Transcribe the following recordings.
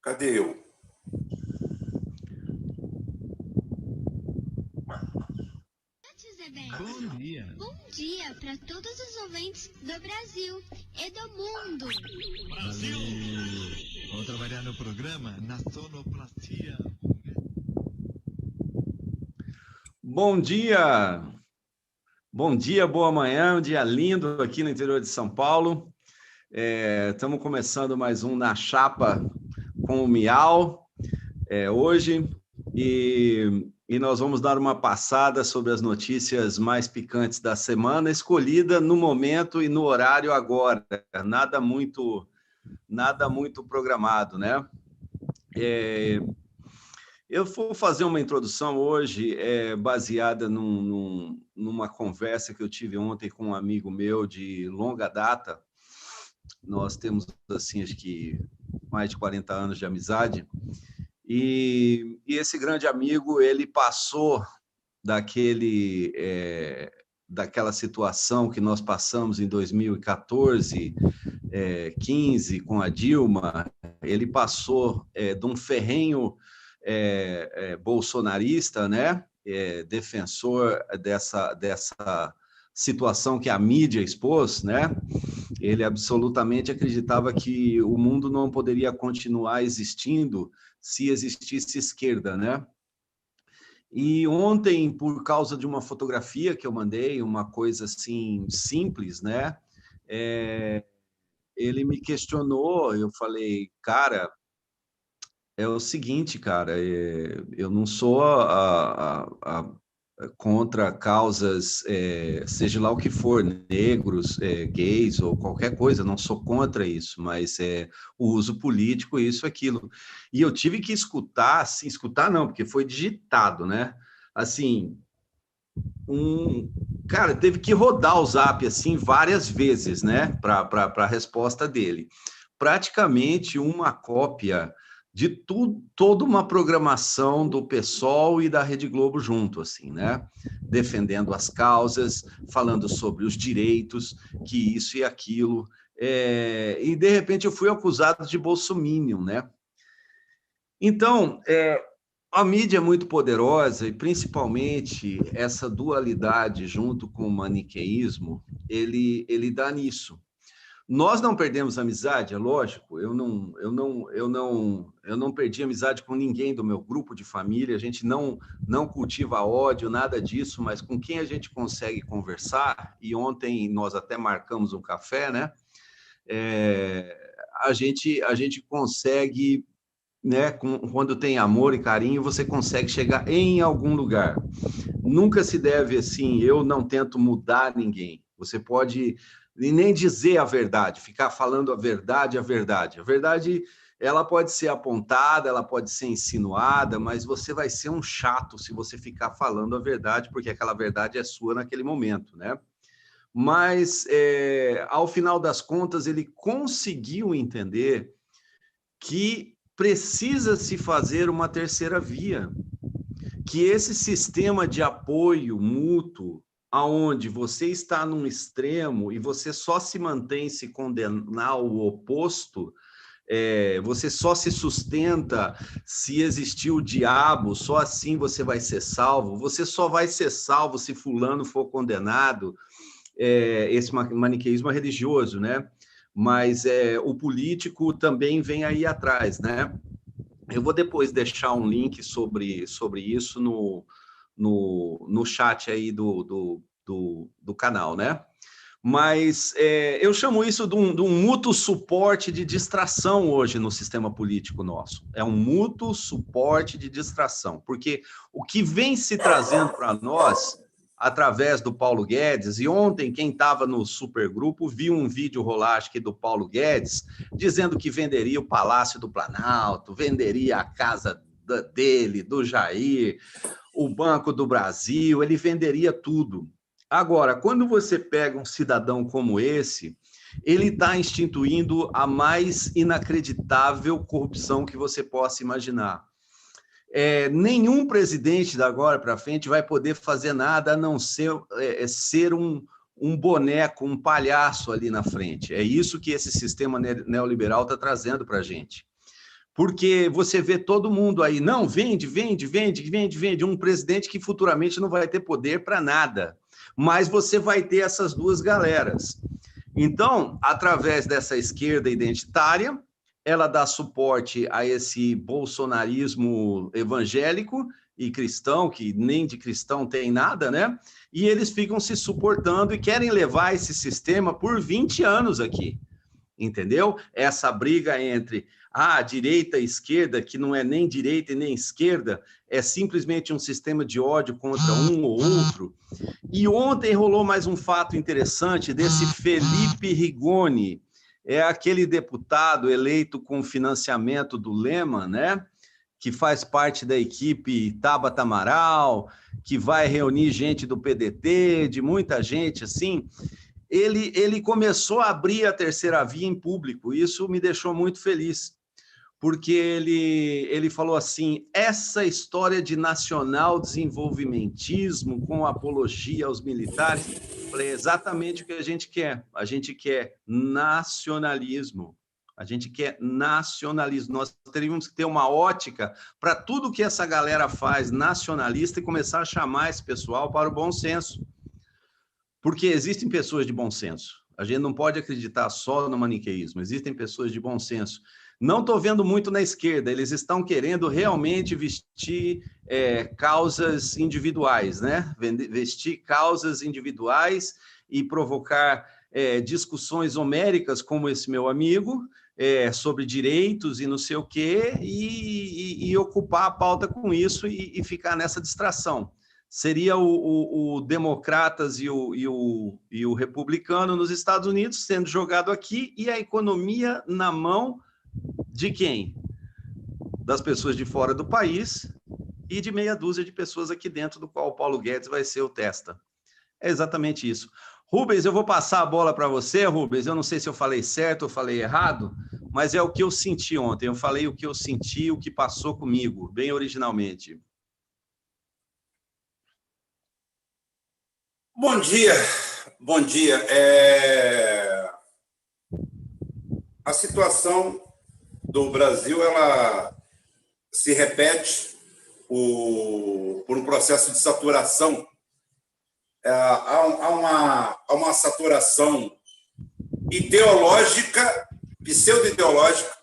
Cadê eu? Bom dia. Bom dia para todos os ouvintes do Brasil e do mundo. Brasil! Vamos trabalhar no programa na sonoplastia. Bom dia! Bom dia, boa manhã, um dia lindo aqui no interior de São Paulo. Estamos começando mais um Na Chapa com o Miau hoje e nós vamos dar uma passada sobre as notícias mais picantes da semana, escolhida no momento e no horário agora, nada muito programado, né? Eu vou fazer uma introdução hoje baseada numa conversa que eu tive ontem com um amigo meu de longa data. Nós temos, assim, acho que mais de 40 anos de amizade. E esse grande amigo, ele passou daquela situação que nós passamos em 2014, 15, com a Dilma. Ele passou de um ferrenho bolsonarista, né? Defensor dessa situação que a mídia expôs, né? Ele absolutamente acreditava que o mundo não poderia continuar existindo se existisse esquerda, né? E ontem, por causa de uma fotografia que eu mandei, uma coisa assim simples, né? Ele me questionou, eu falei, cara, é o seguinte, cara, eu não sou contra causas, seja lá o que for, negros, gays ou qualquer coisa, não sou contra isso, mas o uso político, isso, aquilo. E eu tive que escutar, assim, escutar não, porque foi digitado, né? Assim, cara, teve que rodar o Zap, assim, várias vezes, né, para a resposta dele. Praticamente uma cópia de toda uma programação do PSOL e da Rede Globo junto, assim, né? Defendendo as causas, falando sobre os direitos, que isso e aquilo. E, de repente, eu fui acusado de bolsominion, né? Então, a mídia é muito poderosa e, principalmente, essa dualidade junto com o maniqueísmo, ele dá nisso. Nós não perdemos amizade, é lógico. Eu não perdi amizade com ninguém do meu grupo de família. A gente não cultiva ódio, nada disso. Mas com quem a gente consegue conversar, e ontem nós até marcamos um café, né? A gente consegue, né? Quando tem amor e carinho, você consegue chegar em algum lugar. Nunca se deve assim. Eu não tento mudar ninguém. Você pode e nem dizer a verdade, ficar falando a verdade. A verdade, ela pode ser apontada, ela pode ser insinuada, mas você vai ser um chato se você ficar falando a verdade, porque aquela verdade é sua naquele momento, né? Mas, ao final das contas, ele conseguiu entender que precisa se fazer uma terceira via, que esse sistema de apoio mútuo, aonde você está num extremo e você só se mantém se condenar o oposto, você só se sustenta se existir o diabo, só assim você vai ser salvo, você só vai ser salvo se fulano for condenado, esse maniqueísmo religioso, né? Mas o político também vem aí atrás, né? Eu vou depois deixar um link sobre isso no chat aí do canal, né? Mas eu chamo isso de um mútuo suporte de distração hoje no sistema político nosso. É um mútuo suporte de distração, porque o que vem se trazendo para nós, através do Paulo Guedes, e ontem quem estava no supergrupo viu um vídeo rolar, acho que do Paulo Guedes, dizendo que venderia o Palácio do Planalto, venderia a casa dele, do Jair, o Banco do Brasil, ele venderia tudo. Agora, quando você pega um cidadão como esse, ele está instituindo a mais inacreditável corrupção que você possa imaginar. Nenhum presidente da agora para frente vai poder fazer nada a não ser ser um boneco, um palhaço ali na frente. É isso que esse sistema neoliberal está trazendo para a gente. Porque você vê todo mundo aí, não, vende, vende, vende, vende, vende, um presidente que futuramente não vai ter poder para nada. Mas você vai ter essas duas galeras. Então, através dessa esquerda identitária, ela dá suporte a esse bolsonarismo evangélico e cristão, que nem de cristão tem nada, né? E eles ficam se suportando e querem levar esse sistema por 20 anos aqui, entendeu? Essa briga entre direita e esquerda, que não é nem direita e nem esquerda, é simplesmente um sistema de ódio contra um ou outro. E ontem rolou mais um fato interessante desse Felipe Rigoni, é aquele deputado eleito com financiamento do Lehman, né? Que faz parte da equipe Tabata Amaral, que vai reunir gente do PDT, de muita gente, assim. Ele começou a abrir a terceira via em público, isso me deixou muito feliz, porque ele falou assim, essa história de nacional desenvolvimentismo com apologia aos militares, falei, exatamente o que a gente quer nacionalismo, nós teríamos que ter uma ótica para tudo que essa galera faz nacionalista e começar a chamar esse pessoal para o bom senso, porque existem pessoas de bom senso, a gente não pode acreditar só no maniqueísmo, existem pessoas de bom senso. Não estou vendo muito na esquerda, eles estão querendo realmente vestir causas individuais, né? Vestir causas individuais e provocar discussões homéricas, como esse meu amigo, sobre direitos e não sei o quê, e ocupar a pauta com isso e ficar nessa distração. Seria o democratas e o republicano nos Estados Unidos sendo jogado aqui e a economia na mão de quem? Das pessoas de fora do país e de meia dúzia de pessoas aqui dentro, do qual o Paulo Guedes vai ser o testa. É exatamente isso. Rubens, eu vou passar a bola para você, Rubens. Eu não sei se eu falei certo ou falei errado, mas é o que eu senti ontem. Eu falei o que eu senti, o que passou comigo, bem originalmente. Bom dia, bom dia. A situação do Brasil, ela se repete por um processo de saturação. Há uma saturação ideológica, pseudo-ideológica.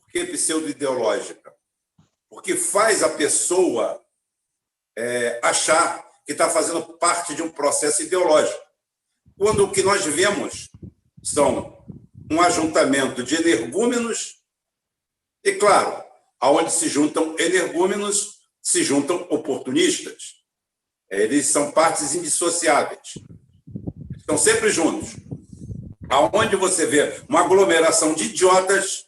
Por que pseudo-ideológica? Porque faz a pessoa achar que está fazendo parte de um processo ideológico, quando o que nós vemos são um ajuntamento de energúmenos e, claro, aonde se juntam energúmenos, se juntam oportunistas. Eles são partes indissociáveis. Estão sempre juntos. Aonde você vê uma aglomeração de idiotas,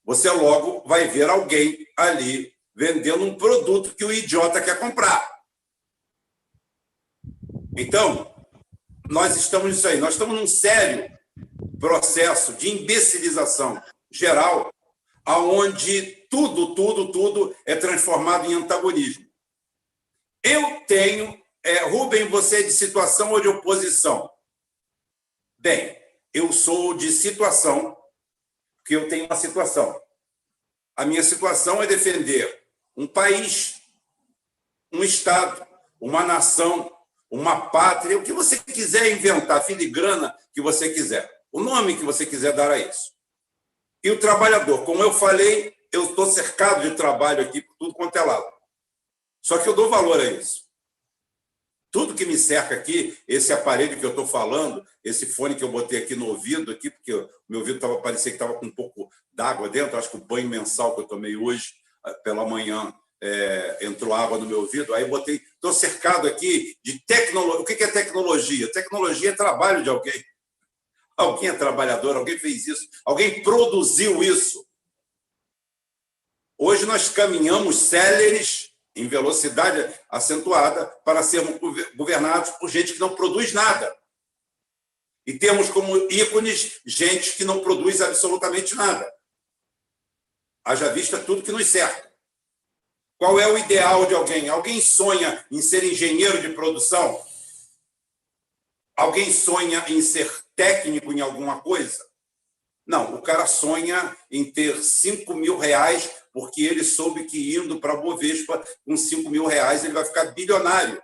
você logo vai ver alguém ali vendendo um produto que o idiota quer comprar. Então, nós estamos nisso aí. Nós estamos num sério processo de imbecilização geral, onde tudo é transformado em antagonismo. Eu tenho... Rubem, você é de situação ou de oposição? Bem, eu sou de situação, porque eu tenho uma situação. A minha situação é defender um país, um Estado, uma nação, uma pátria, o que você quiser inventar, filigrana que você quiser, o nome que você quiser dar a isso. E o trabalhador, como eu falei, eu estou cercado de trabalho aqui, por tudo quanto é lado. Só que eu dou valor a isso. Tudo que me cerca aqui, esse aparelho que eu estou falando, esse fone que eu botei aqui no ouvido, aqui, porque o meu ouvido parecia que estava com um pouco d'água dentro, acho que o banho mensal que eu tomei hoje, pela manhã, entrou água no meu ouvido, aí botei, estou cercado aqui de tecnologia. O que é tecnologia? Tecnologia é trabalho de alguém. Alguém é trabalhador, alguém fez isso, alguém produziu isso. Hoje nós caminhamos céleres, em velocidade acentuada, para sermos governados por gente que não produz nada. E temos como ícones gente que não produz absolutamente nada. Haja vista tudo que nos cerca. Qual é o ideal de alguém? Alguém sonha em ser engenheiro de produção? Alguém sonha em ser técnico em alguma coisa? Não, o cara sonha em ter R$ 5.000 porque ele soube que indo para a Bovespa com R$ 5.000 ele vai ficar bilionário.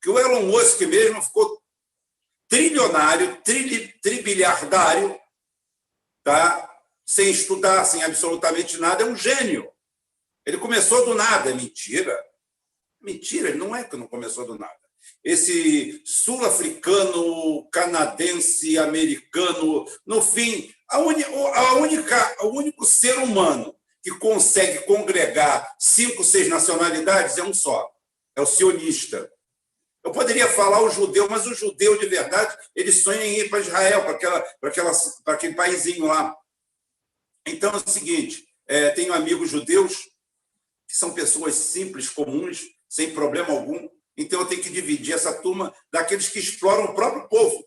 Que o Elon Musk mesmo ficou trilionário, tribiliardário, tá? Sem estudar, sem absolutamente nada, é um gênio. Ele começou do nada, é mentira. Mentira, ele não é que não começou do nada. Esse sul-africano, canadense, americano, no fim, o único ser humano que consegue congregar 5, 6 nacionalidades é um só, é o sionista. Eu poderia falar o judeu, mas o judeu de verdade, ele sonha em ir para Israel, para aquele paizinho lá. Então é o seguinte, tenho amigos judeus que são pessoas simples, comuns, sem problema algum. Então eu tenho que dividir essa turma daqueles que exploram o próprio povo.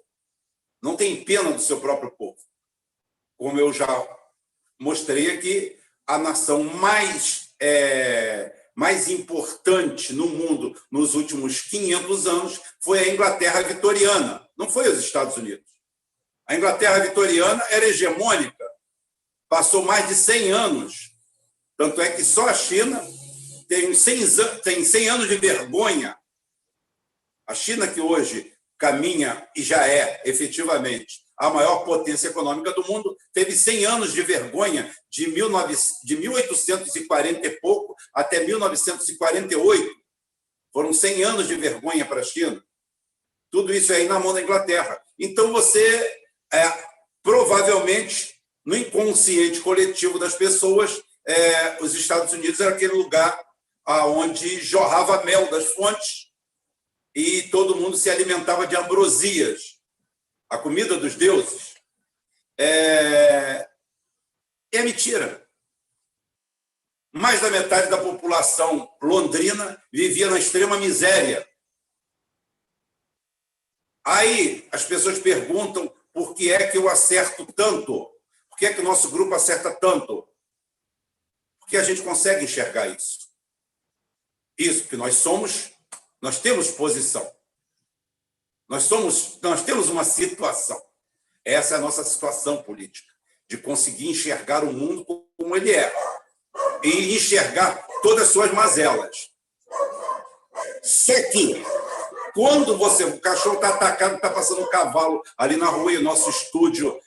Não tem pena do seu próprio povo. Como eu já mostrei aqui, a nação mais importante no mundo nos últimos 500 anos foi a Inglaterra vitoriana, não foi os Estados Unidos. A Inglaterra vitoriana era hegemônica, passou mais de 100 anos. Tanto é que só a China tem 100 anos de vergonha. A China, que hoje caminha e já é efetivamente a maior potência econômica do mundo, teve 100 anos de vergonha de 1840 e pouco até 1948. Foram 100 anos de vergonha para a China. Tudo isso aí na mão da Inglaterra. Então, você, provavelmente, no inconsciente coletivo das pessoas, os Estados Unidos era aquele lugar onde jorrava mel das fontes e todo mundo se alimentava de ambrosias, a comida dos deuses. É mentira. Mais da metade da população londrina vivia na extrema miséria. Aí as pessoas perguntam por que é que eu acerto tanto? Por que é que o nosso grupo acerta tanto? Porque a gente consegue enxergar isso. Isso, porque nós temos posição. Nós temos uma situação. Essa é a nossa situação política, de conseguir enxergar o mundo como ele é e enxergar todas as suas mazelas. Só que, quando o cachorro está atacado, está passando um cavalo ali na rua e o nosso estúdio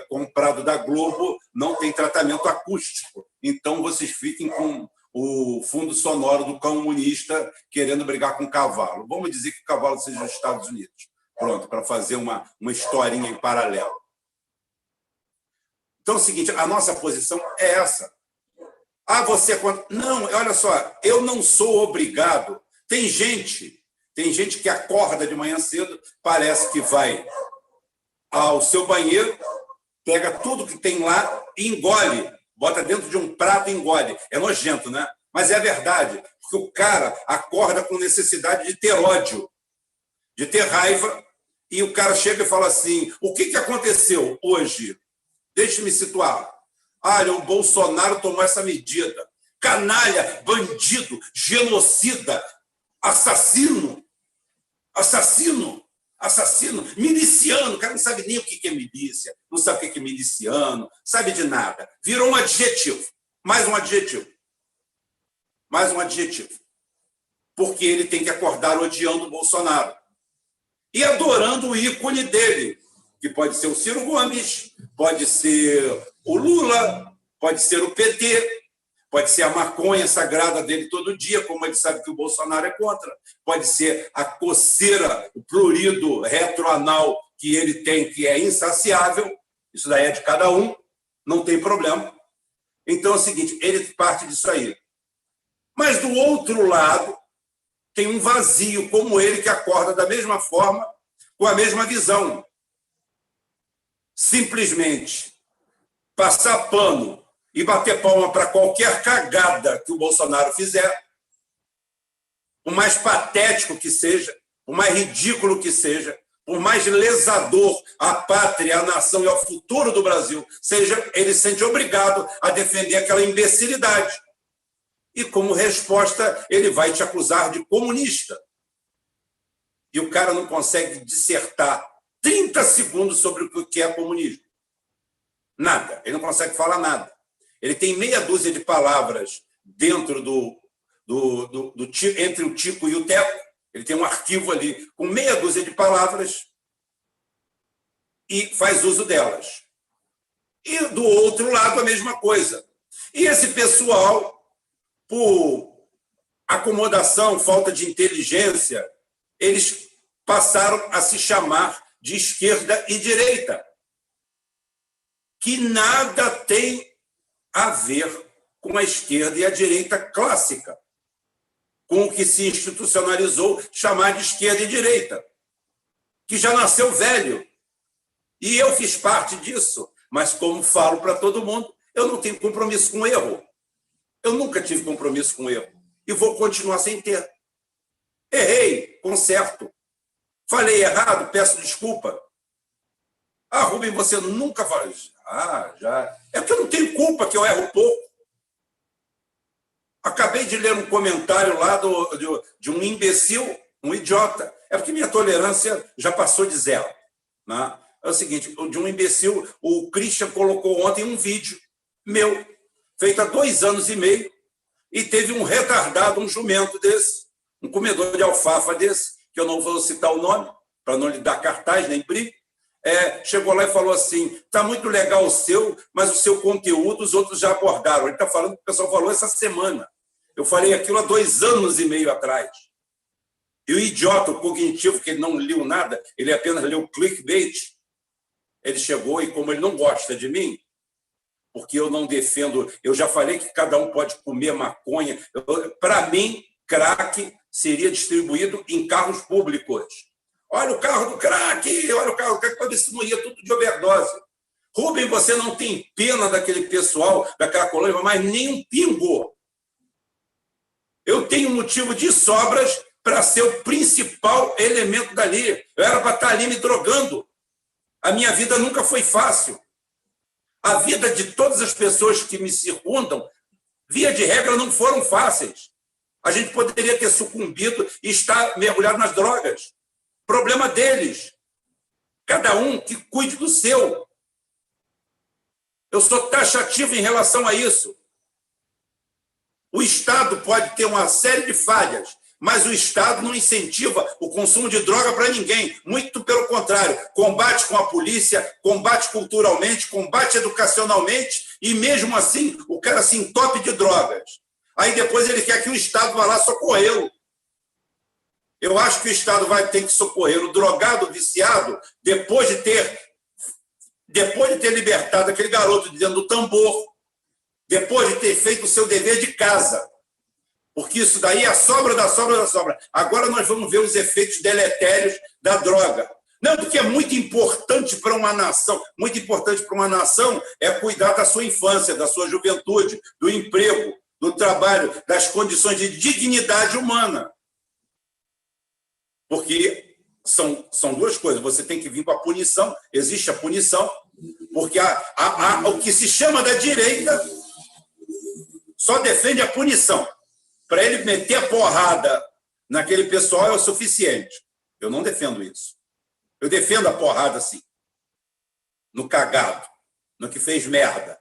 comprado da Globo não tem tratamento acústico. Então, vocês fiquem com o fundo sonoro do comunista querendo brigar com o cavalo. Vamos dizer que o cavalo seja os Estados Unidos. Pronto, para fazer uma historinha em paralelo. Então é o seguinte, a nossa posição é essa. Você... Não, olha só, eu não sou obrigado. Tem gente que acorda de manhã cedo, parece que vai ao seu banheiro, pega tudo que tem lá e engole. Bota dentro de um prato e engole. É nojento, né? Mas é verdade, porque o cara acorda com necessidade de ter ódio, de ter raiva, e o cara chega e fala assim, o que aconteceu hoje? Deixe-me situar. O Bolsonaro tomou essa medida. Canalha, bandido, genocida, assassino, miliciano. O cara não sabe nem o que é milícia, não sabe o que é miliciano, sabe de nada. Virou um adjetivo. Mais um adjetivo. Porque ele tem que acordar odiando o Bolsonaro e adorando o ícone dele, que pode ser o Ciro Gomes, pode ser o Lula, pode ser o PT, pode ser a maconha sagrada dele todo dia, como ele sabe que o Bolsonaro é contra, pode ser a coceira, o prurido retroanal que ele tem, que é insaciável, isso daí é de cada um, não tem problema. Então é o seguinte, ele parte disso aí. Mas do outro lado, tem um vazio como ele que acorda da mesma forma, com a mesma visão. Simplesmente passar pano e bater palma para qualquer cagada que o Bolsonaro fizer, por mais patético que seja, por mais ridículo que seja, por mais lesador à pátria, à nação e ao futuro do Brasil seja, ele se sente obrigado a defender aquela imbecilidade. E, como resposta, ele vai te acusar de comunista. E o cara não consegue dissertar 30 segundos sobre o que é comunismo. Nada. Ele não consegue falar nada. Ele tem meia dúzia de palavras dentro entre o Tico e o Teco. Ele tem um arquivo ali com meia dúzia de palavras e faz uso delas. E do outro lado, a mesma coisa. E esse pessoal, por acomodação, falta de inteligência, eles passaram a se chamar de esquerda e direita, que nada tem a ver com a esquerda e a direita clássica, com o que se institucionalizou chamar de esquerda e direita, que já nasceu velho. E eu fiz parte disso, mas como falo para todo mundo, eu não tenho compromisso com erro. Eu nunca tive compromisso com erro. E vou continuar sem ter. Errei, conserto. Falei errado, peço desculpa. Ah, Rubem, você nunca faz. Ah, já. É que eu não tenho culpa que eu erro pouco. Acabei de ler um comentário lá de um imbecil, um idiota. É porque minha tolerância já passou de zero. Né? É o seguinte, de um imbecil, o Christian colocou ontem um vídeo meu, feito há 2 anos e meio, e teve um retardado, um jumento desse, um comedor de alfafa desse, que eu não vou citar o nome, para não lhe dar cartaz nem briga, chegou lá e falou assim, está muito legal o seu, mas o seu conteúdo os outros já abordaram. Ele está falando que o pessoal falou essa semana. Eu falei aquilo há 2 anos e meio atrás. E o idiota, o cognitivo, que ele não leu nada, ele apenas leu clickbait, ele chegou e, como ele não gosta de mim, porque eu não defendo, eu já falei que cada um pode comer maconha. Para mim, crack seria distribuído em carros públicos. Olha o carro do crack, olha o carro do crack, para ver se não ia tudo de overdose. Rubem, você não tem pena daquele pessoal, daquela colônia, mas nem um pingo. Eu tenho motivo de sobras para ser o principal elemento dali. Eu era para estar ali me drogando. A minha vida nunca foi fácil. A vida de todas as pessoas que me circundam, via de regra, não foram fáceis. A gente poderia ter sucumbido e estar mergulhado nas drogas. Problema deles. Cada um que cuide do seu. Eu sou taxativo em relação a isso. O Estado pode ter uma série de falhas, mas o Estado não incentiva o consumo de droga para ninguém. Muito pelo contrário. Combate com a polícia, combate culturalmente, combate educacionalmente, e mesmo assim o cara se entope de drogas. Aí depois ele quer que o Estado vá lá socorrê-lo. Eu acho que o Estado vai ter que socorrer o drogado viciado depois de ter libertado aquele garoto de dentro do tambor, depois de ter feito o seu dever de casa. Porque isso daí é a sobra da sobra da sobra. Agora nós vamos ver os efeitos deletérios da droga. Não, porque é muito importante para uma nação. Muito importante para uma nação é cuidar da sua infância, da sua juventude, do emprego, do trabalho, das condições de dignidade humana. Porque são 2 coisas. Você tem que vir com a punição. Existe a punição, porque o que se chama da direita só defende a punição. Para ele meter a porrada naquele pessoal é o suficiente. Eu não defendo isso. Eu defendo a porrada, sim. No cagado, no que fez merda.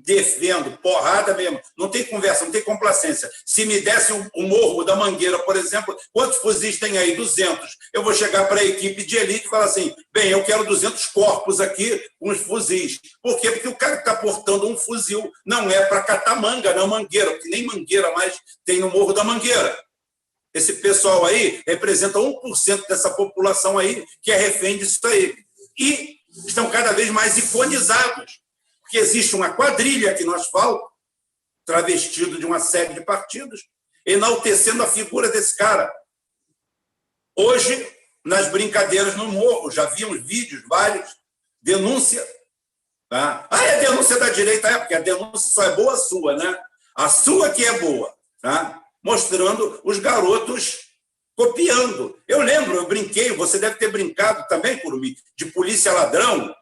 Defendo porrada mesmo. Não tem conversa, não tem complacência. Se me desse o Morro da Mangueira, por exemplo, quantos fuzis tem aí? 200. Eu vou chegar para a equipe de elite e falar assim, bem, eu quero 200 corpos aqui com os fuzis. Por quê? Porque o cara que está portando um fuzil não é para catar manga, não mangueira, porque nem mangueira mais tem no Morro da Mangueira. Esse pessoal aí representa 1% dessa população aí que é refém disso aí. E estão cada vez mais iconizados. Porque existe uma quadrilha que nós falamos, travestido de uma série de partidos, enaltecendo a figura desse cara. Hoje, nas brincadeiras no Morro, já vi uns vídeos, vários, denúncia. Tá? É denúncia da direita, porque a denúncia só é boa a sua, né? A sua que é boa, tá? Mostrando os garotos copiando. Eu lembro, eu brinquei, você deve ter brincado também, Curumim, de polícia ladrão.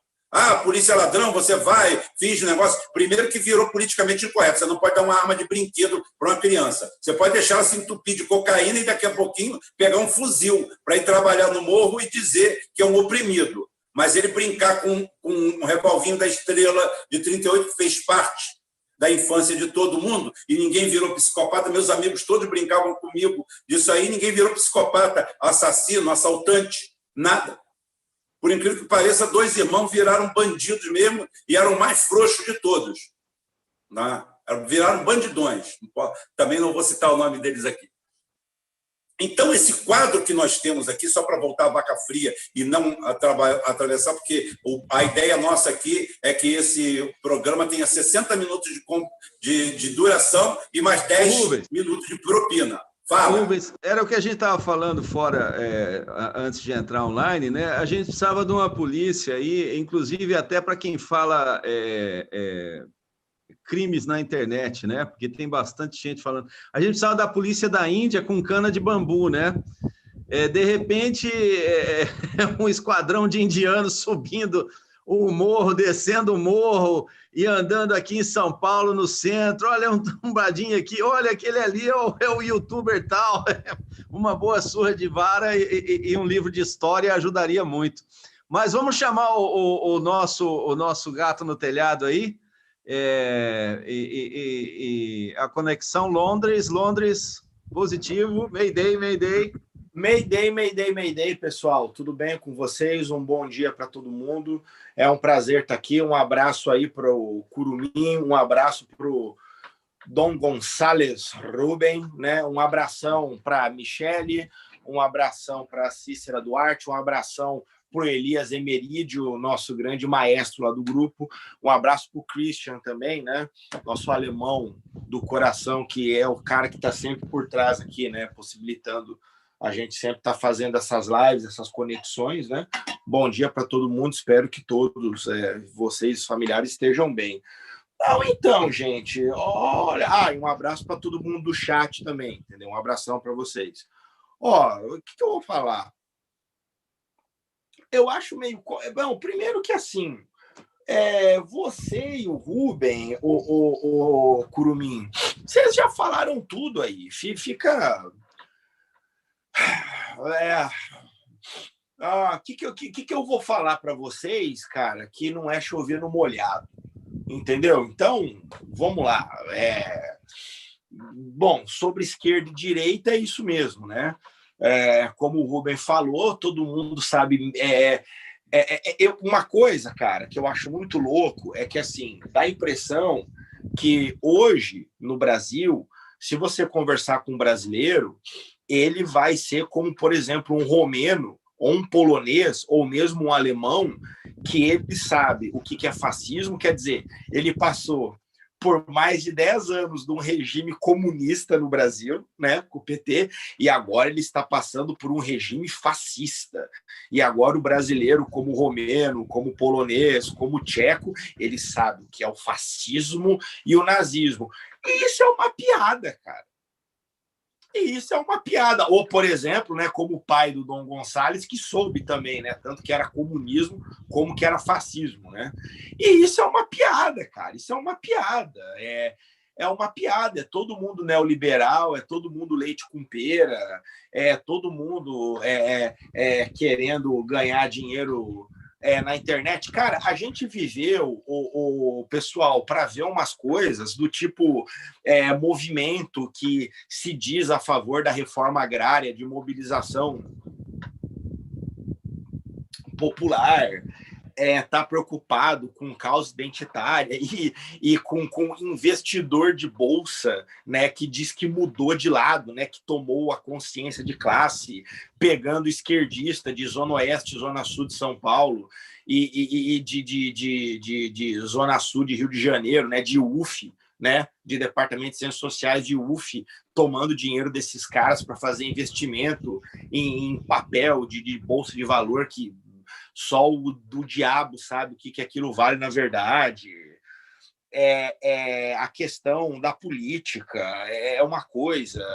Polícia ladrão, você vai, finge negócio. Primeiro que virou politicamente incorreto. Você não pode dar uma arma de brinquedo para uma criança. Você pode deixar ela se entupir de cocaína e daqui a pouquinho pegar um fuzil para ir trabalhar no morro e dizer que é um oprimido. mas ele brincar com um revolvinho da Estrela de 38, que fez parte da infância de todo mundo, e ninguém virou psicopata. Meus amigos todos brincavam comigo disso aí, ninguém virou psicopata, assassino, assaltante, nada. Por incrível que pareça, 2 irmãos viraram bandidos mesmo e eram o mais frouxos de todos. Né? Viraram bandidões. Também não vou citar o nome deles aqui. Então, esse quadro que nós temos aqui, só para voltar à vaca fria e não atravessar, porque a ideia nossa aqui é que esse programa tenha 60 minutos de duração e mais 10 minutos de propina. Fala. Rubens, era o que a gente estava falando fora, antes de entrar online, né? A gente precisava de uma polícia aí, inclusive até para quem fala crimes na internet, né? Porque tem bastante gente falando. A gente precisava da polícia da Índia com cana de bambu, né? De repente, um esquadrão de indianos subindo o morro, descendo o morro e andando aqui em São Paulo, no centro. Olha, um tombadinho aqui, olha, aquele ali é o youtuber tal. Uma boa surra de vara e um livro de história ajudaria muito. Mas vamos chamar o nosso gato no telhado aí. A conexão Londres, positivo, Mayday. Mayday, pessoal. Tudo bem com vocês? Um bom dia para todo mundo. É um prazer estar aqui. Um abraço aí para o Curumim, um abraço para o Dom Gonçalves Rubem, né? Um abração para a Michele, um abração para a Cícera Duarte, um abração para o Elias Emerídio, nosso grande maestro lá do grupo. Um abraço para o Christian também, né? Nosso alemão do coração, que é o cara que está sempre por trás aqui, né? Possibilitando a gente sempre está fazendo essas lives, essas conexões, né? Bom dia para todo mundo, espero que todos vocês, familiares, estejam bem. Então, gente, olha... um abraço para todo mundo do chat também, entendeu? Um abração para vocês. O que eu vou falar? Eu acho meio... Bom, primeiro que assim, você e o Rubem, o Curumim, vocês já falaram tudo aí, fica... que eu vou falar para vocês, cara, que não é chover no molhado, entendeu? Então, vamos lá. Bom, sobre esquerda e direita é isso mesmo, né? Como o Rubem falou, todo mundo sabe. Uma coisa, cara, que eu acho muito louco é que, assim, dá a impressão que hoje, no Brasil, se você conversar com um brasileiro, ele vai ser como, por exemplo, um romeno, ou um polonês, ou mesmo um alemão, que ele sabe o que é fascismo, quer dizer, ele passou por mais de 10 anos de um regime comunista no Brasil, né, com o PT, e agora ele está passando por um regime fascista. E agora o brasileiro, como romeno, como polonês, como tcheco, ele sabe o que é o fascismo e o nazismo. E isso é uma piada, cara. E isso é uma piada. Ou, por exemplo, né, como o pai do Dom Gonçalves, que soube também, né, tanto que era comunismo como que era fascismo, né? E isso é uma piada, cara. Isso é uma piada. É uma piada. É todo mundo neoliberal, é todo mundo leite com pera, é todo mundo querendo ganhar dinheiro na internet. Cara, a gente viveu, o pessoal, para ver umas coisas do tipo movimento que se diz a favor da reforma agrária, de mobilização popular, tá preocupado com causa identitária e com investidor de bolsa, né, que diz que mudou de lado, né, que tomou a consciência de classe, pegando esquerdista de Zona Oeste, Zona Sul de São Paulo e de Zona Sul de Rio de Janeiro, né, de UF, né, de Departamento de Ciências Sociais de UF, tomando dinheiro desses caras para fazer investimento em papel de bolsa de valor que só o do diabo sabe o que aquilo vale na verdade. A questão da política é uma coisa.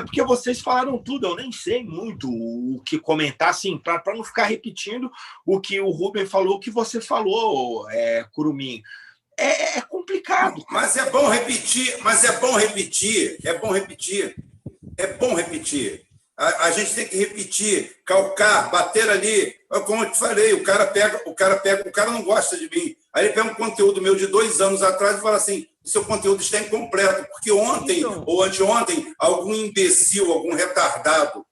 Porque vocês falaram tudo, eu nem sei muito o que comentar, assim, para não ficar repetindo o que o Rubem falou, o que você falou, Curumim. É complicado. Mas é bom repetir, A gente tem que repetir, calcar, bater ali Como eu te falei, o cara não gosta de mim. Aí ele pega um conteúdo meu de 2 anos atrás e fala assim: o seu conteúdo está incompleto, porque ontem ou anteontem, algum imbecil, algum retardado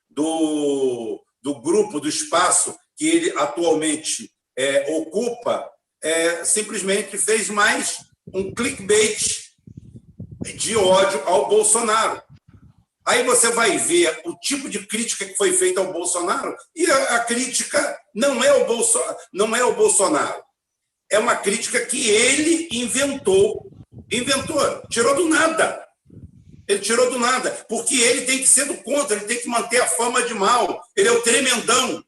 do grupo, do espaço que ele atualmente ocupa, simplesmente fez mais um clickbait de ódio ao Bolsonaro. Aí você vai ver o tipo de crítica que foi feita ao Bolsonaro, e a crítica não é o Bolsonaro. É uma crítica que ele inventou, tirou do nada. Ele tirou do nada, porque ele tem que ser do contra, ele tem que manter a fama de mal. Ele é o tremendão.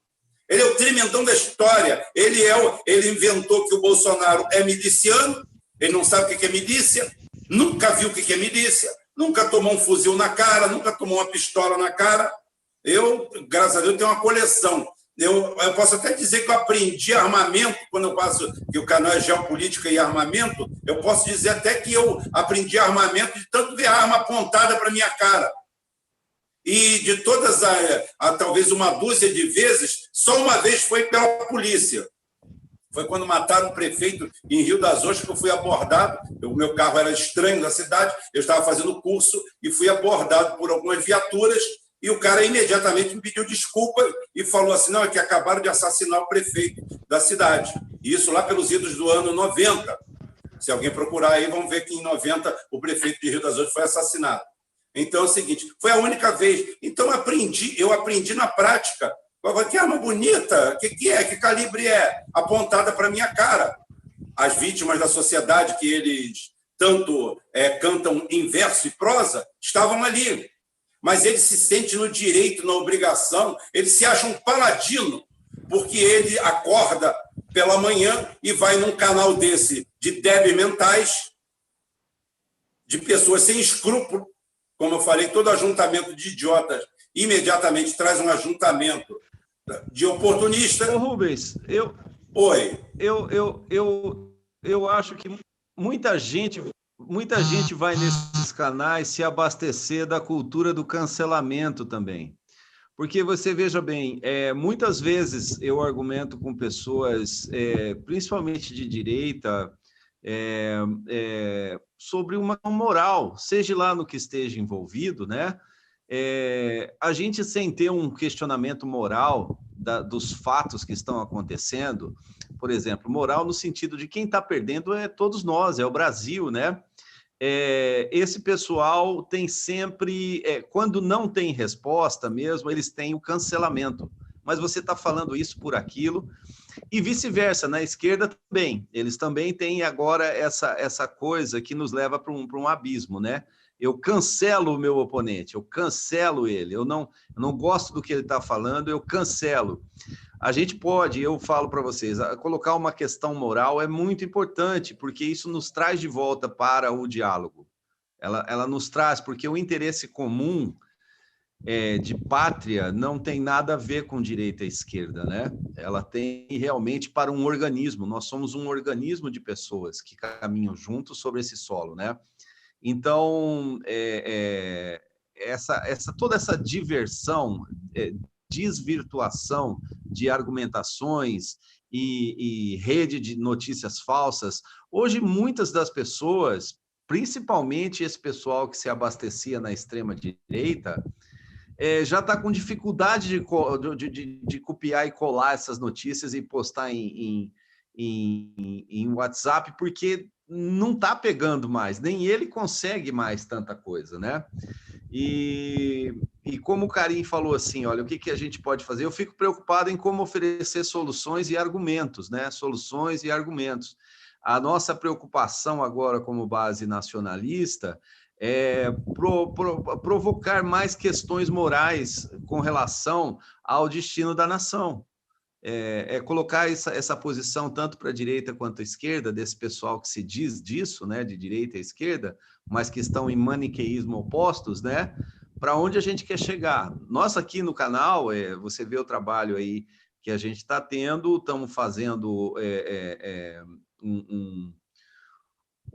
Ele é o tremendão da história. Ele inventou que o Bolsonaro é miliciano, ele não sabe o que é milícia, nunca viu o que é milícia, nunca tomou um fuzil na cara, nunca tomou uma pistola na cara. Eu, graças a Deus, tenho uma coleção. Eu posso até dizer que eu aprendi armamento, quando eu passo, que o canal é Geopolítica e Armamento, eu posso dizer até que eu aprendi armamento de tanto ver a arma apontada para a minha cara. E de todas, talvez uma dúzia de vezes, só uma vez foi pela polícia. Foi quando mataram um prefeito em Rio das Ostras, que eu fui abordado. O meu carro era estranho da cidade, eu estava fazendo curso e fui abordado por algumas viaturas. E o cara imediatamente me pediu desculpa e falou assim: não, é que acabaram de assassinar o prefeito da cidade. E isso lá pelos idos do ano 90. Se alguém procurar aí, vão ver que em 90 o prefeito de Rio das Ostras foi assassinado. Então é o seguinte, foi a única vez. Então eu aprendi na prática. Que arma bonita, que é? Que calibre é? Apontada para a minha cara. As vítimas da sociedade que eles tanto cantam em verso e prosa estavam ali. Mas ele se sente no direito, na obrigação, ele se acha um paladino, porque ele acorda pela manhã e vai num canal desse de débeis mentais, de pessoas sem escrúpulo. Como eu falei, todo ajuntamento de idiotas imediatamente traz um ajuntamento de oportunista. Ô, Rubens, Oi. Eu acho que muita gente vai nesses canais se abastecer da cultura do cancelamento também. Porque você veja bem, muitas vezes eu argumento com pessoas, principalmente de direita, sobre uma moral, seja lá no que esteja envolvido, né? A gente, sem ter um questionamento moral dos fatos que estão acontecendo, por exemplo, moral no sentido de quem está perdendo é todos nós, é o Brasil, né? Esse pessoal tem sempre, quando não tem resposta mesmo, eles têm o cancelamento. Mas você está falando isso por aquilo, e vice-versa, na esquerda também. Eles também têm agora essa coisa que nos leva para um abismo, né? Eu cancelo o meu oponente, eu cancelo ele, eu não gosto do que ele está falando, eu cancelo. A gente pode, eu falo para vocês, colocar uma questão moral é muito importante, porque isso nos traz de volta para o diálogo. Ela nos traz, porque o interesse comum de pátria não tem nada a ver com direita e esquerda, né? Ela tem realmente para um organismo, nós somos um organismo de pessoas que caminham juntos sobre esse solo, né? Então, toda essa diversão, desvirtuação de argumentações e rede de notícias falsas, hoje muitas das pessoas, principalmente esse pessoal que se abastecia na extrema-direita, já está com dificuldade de copiar e colar essas notícias e postar em WhatsApp, porque não está pegando mais, nem ele consegue mais tanta coisa, né? E como o Karim falou assim, olha, o que a gente pode fazer? Eu fico preocupado em como oferecer soluções e argumentos, né? Soluções e argumentos. A nossa preocupação agora como base nacionalista é provocar mais questões morais com relação ao destino da nação. Colocar essa posição tanto para a direita quanto à esquerda, desse pessoal que se diz disso, né, de direita e esquerda, mas que estão em maniqueísmo opostos, né, para onde a gente quer chegar. Nós aqui no canal, você vê o trabalho aí que a gente está tendo, estamos fazendo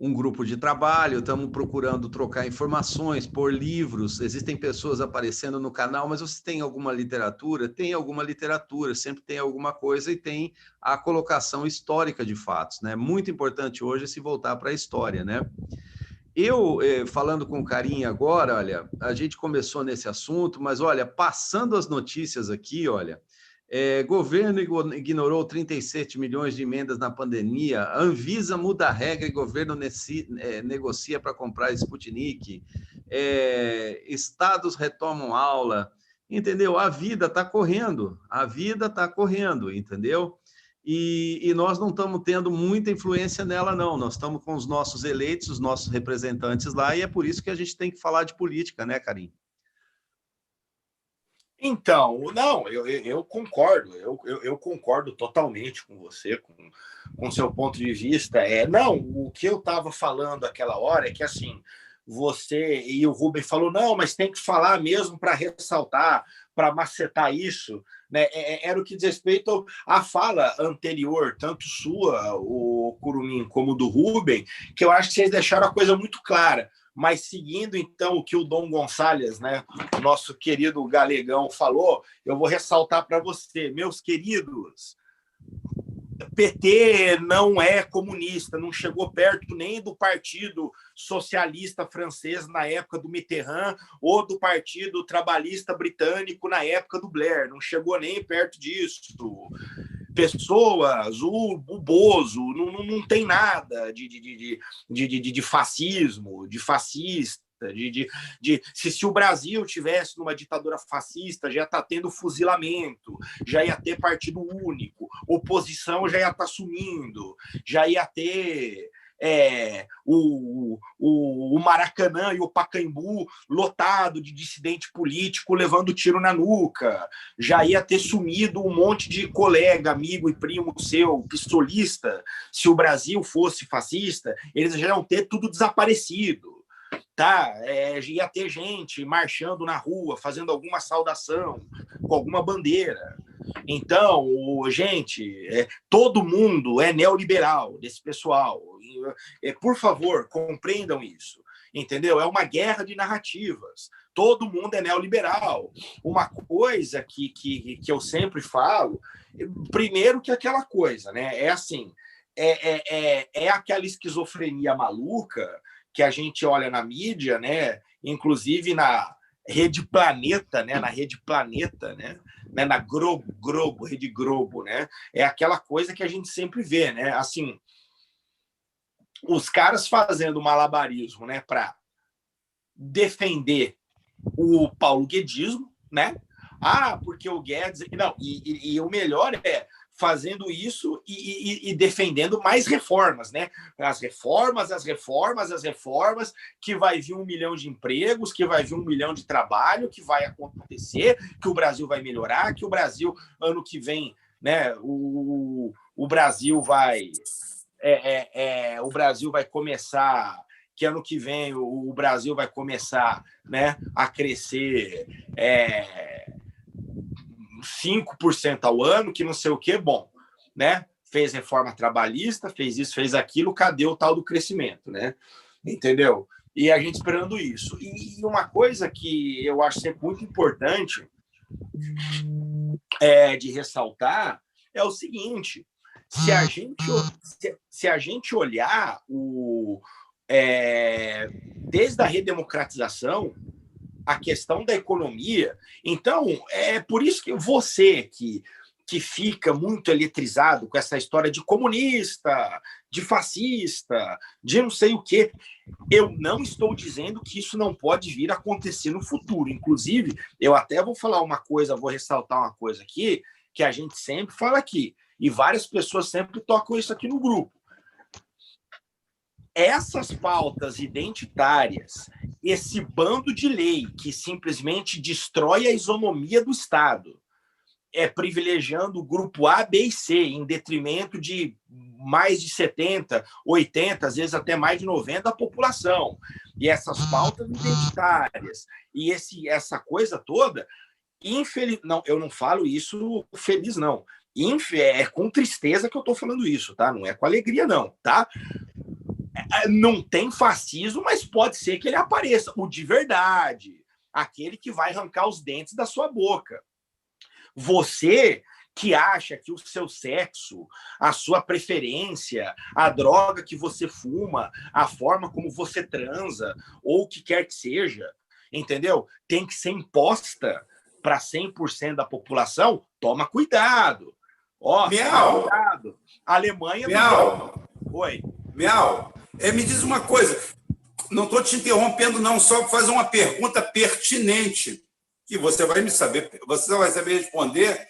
um grupo de trabalho, estamos procurando trocar informações, pôr livros, existem pessoas aparecendo no canal, mas você tem alguma literatura? Tem alguma literatura, sempre tem alguma coisa e tem a colocação histórica de fatos, né? Muito importante hoje é se voltar para a história, né? Eu, falando com carinho agora, olha, a gente começou nesse assunto, mas olha, passando as notícias aqui, olha, governo ignorou 37 milhões de emendas na pandemia, Anvisa muda a regra e governo negocia para comprar Sputnik, estados retomam aula, entendeu? A vida está correndo, entendeu? E nós não estamos tendo muita influência nela, não. Nós estamos com os nossos eleitos, os nossos representantes lá, e é por isso que a gente tem que falar de política, né, Carim? Então, não, eu concordo, eu concordo totalmente com você, com seu ponto de vista. Não, o que eu estava falando aquela hora é que, assim, você e o Rubem falou, não, mas tem que falar mesmo para ressaltar, para macetar isso, né? Era o que diz respeito à fala anterior, tanto sua, o Curumim, como do Rubem, que eu acho que vocês deixaram a coisa muito clara. Mas seguindo, então, o que o Dom Gonçalves, né, nosso querido galegão, falou, eu vou ressaltar para você, meus queridos, PT não é comunista, não chegou perto nem do Partido Socialista Francês na época do Mitterrand ou do Partido Trabalhista Britânico na época do Blair, não chegou nem perto disso. Pessoas, o Bozo, não tem nada de fascismo, de fascista. Se o Brasil tivesse numa ditadura fascista, já ia estar tendo fuzilamento, já ia ter partido único, oposição já ia estar sumindo, já ia ter o Maracanã e o Pacaembu lotado de dissidente político levando tiro na nuca, já ia ter sumido um monte de colega, amigo e primo seu, pistolista. Se o Brasil fosse fascista, eles já iam ter tudo desaparecido. Tá? Ia ter gente marchando na rua, fazendo alguma saudação, com alguma bandeira. Então, gente, todo mundo é neoliberal, desse pessoal. Por favor, compreendam isso. Entendeu? É uma guerra de narrativas. Todo mundo é neoliberal. Uma coisa que eu sempre falo, primeiro que aquela coisa, né? É assim, é aquela esquizofrenia maluca que a gente olha na mídia, né? Inclusive na Rede Planeta, né? Na Rede Planeta, né? Na Globo, Rede Globo, né? É aquela coisa que a gente sempre vê, né? Assim, os caras fazendo malabarismo, né? Para defender o Paulo Guedismo, né? Porque o Guedes... Não, e o melhor é fazendo isso e defendendo mais reformas, né? As reformas, que vai vir 1 milhão de empregos, que vai vir 1 milhão de trabalho, que vai acontecer, que o Brasil vai melhorar, que o Brasil, ano que vem, né? O Brasil vai... o Brasil vai começar... que ano que vem o Brasil vai começar, né, a crescer 5% ao ano, que não sei o quê. Bom, né? Fez reforma trabalhista, fez isso, fez aquilo, cadê o tal do crescimento, né? Entendeu? E a gente esperando isso. E uma coisa que eu acho sempre muito importante de ressaltar é o seguinte: se a gente olhar desde a redemocratização, a questão da economia. Então, é por isso que você que fica muito eletrizado com essa história de comunista, de fascista, de não sei o quê, eu não estou dizendo que isso não pode vir a acontecer no futuro. Inclusive, eu até vou falar uma coisa, vou ressaltar uma coisa aqui, que a gente sempre fala aqui, e várias pessoas sempre tocam isso aqui no grupo. Essas pautas identitárias, esse bando de lei que simplesmente destrói a isonomia do Estado, privilegiando o grupo A, B e C, em detrimento de mais de 70%, 80%, às vezes até mais de 90% da população. E essas pautas identitárias, e essa coisa toda, não, eu não falo isso feliz, não. É com tristeza que eu estou falando isso, tá? Não é com alegria, não, tá? Não tem fascismo, mas pode ser que ele apareça. O de verdade. Aquele que vai arrancar os dentes da sua boca. Você que acha que o seu sexo, a sua preferência, a droga que você fuma, a forma como você transa, ou o que quer que seja, entendeu? Tem que ser imposta para 100% da população. Toma cuidado. Ó, toma cuidado. A Alemanha... Oi. Miau, me diz uma coisa. Não estou te interrompendo, não, só para fazer uma pergunta pertinente, que você vai saber responder.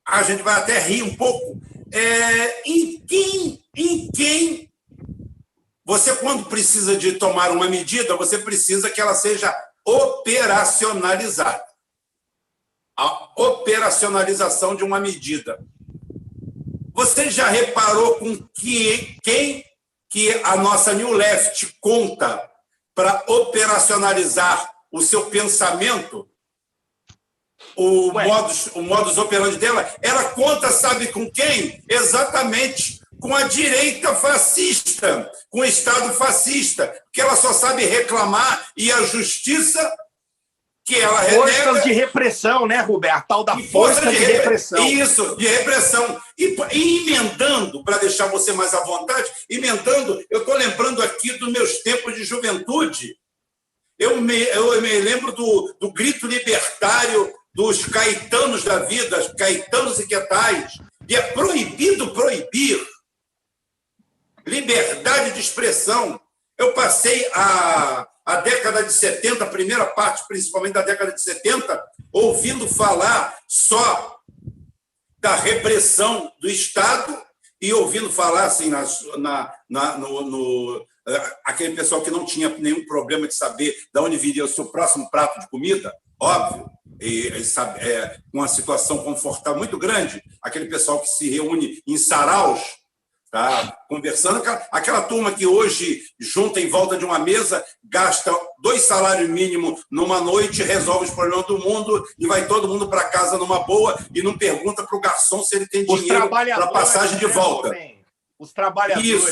A gente vai até rir um pouco. Em quem você, quando precisa de tomar uma medida, você precisa que ela seja operacionalizada. A operacionalização de uma medida. Você já reparou com quem que a nossa New Left conta para operacionalizar o seu pensamento? O modus operandi dela, ela conta, sabe com quem? Exatamente com a direita fascista, com o Estado fascista, porque ela só sabe reclamar e a justiça que ela renega... Forças de repressão, né, Rubem? A tal da força de repressão. Isso, de repressão. E emendando, para deixar você mais à vontade, eu estou lembrando aqui dos meus tempos de juventude. Eu me lembro do grito libertário dos caetanos da vida, caetanos e quetais, e é proibido proibir. Liberdade de expressão. Eu passei a década de 70, a primeira parte, principalmente da década de 70, ouvindo falar só da repressão do Estado e ouvindo falar assim, aquele pessoal que não tinha nenhum problema de saber de onde viria o seu próximo prato de comida, óbvio, com uma situação confortável muito grande, aquele pessoal que se reúne em saraus, tá, conversando, aquela turma que hoje junta em volta de uma mesa, gasta 2 salários mínimos numa noite, resolve os problemas do mundo e vai todo mundo para casa numa boa e não pergunta para o garçom se ele tem dinheiro para passagem de volta. Os trabalhadores.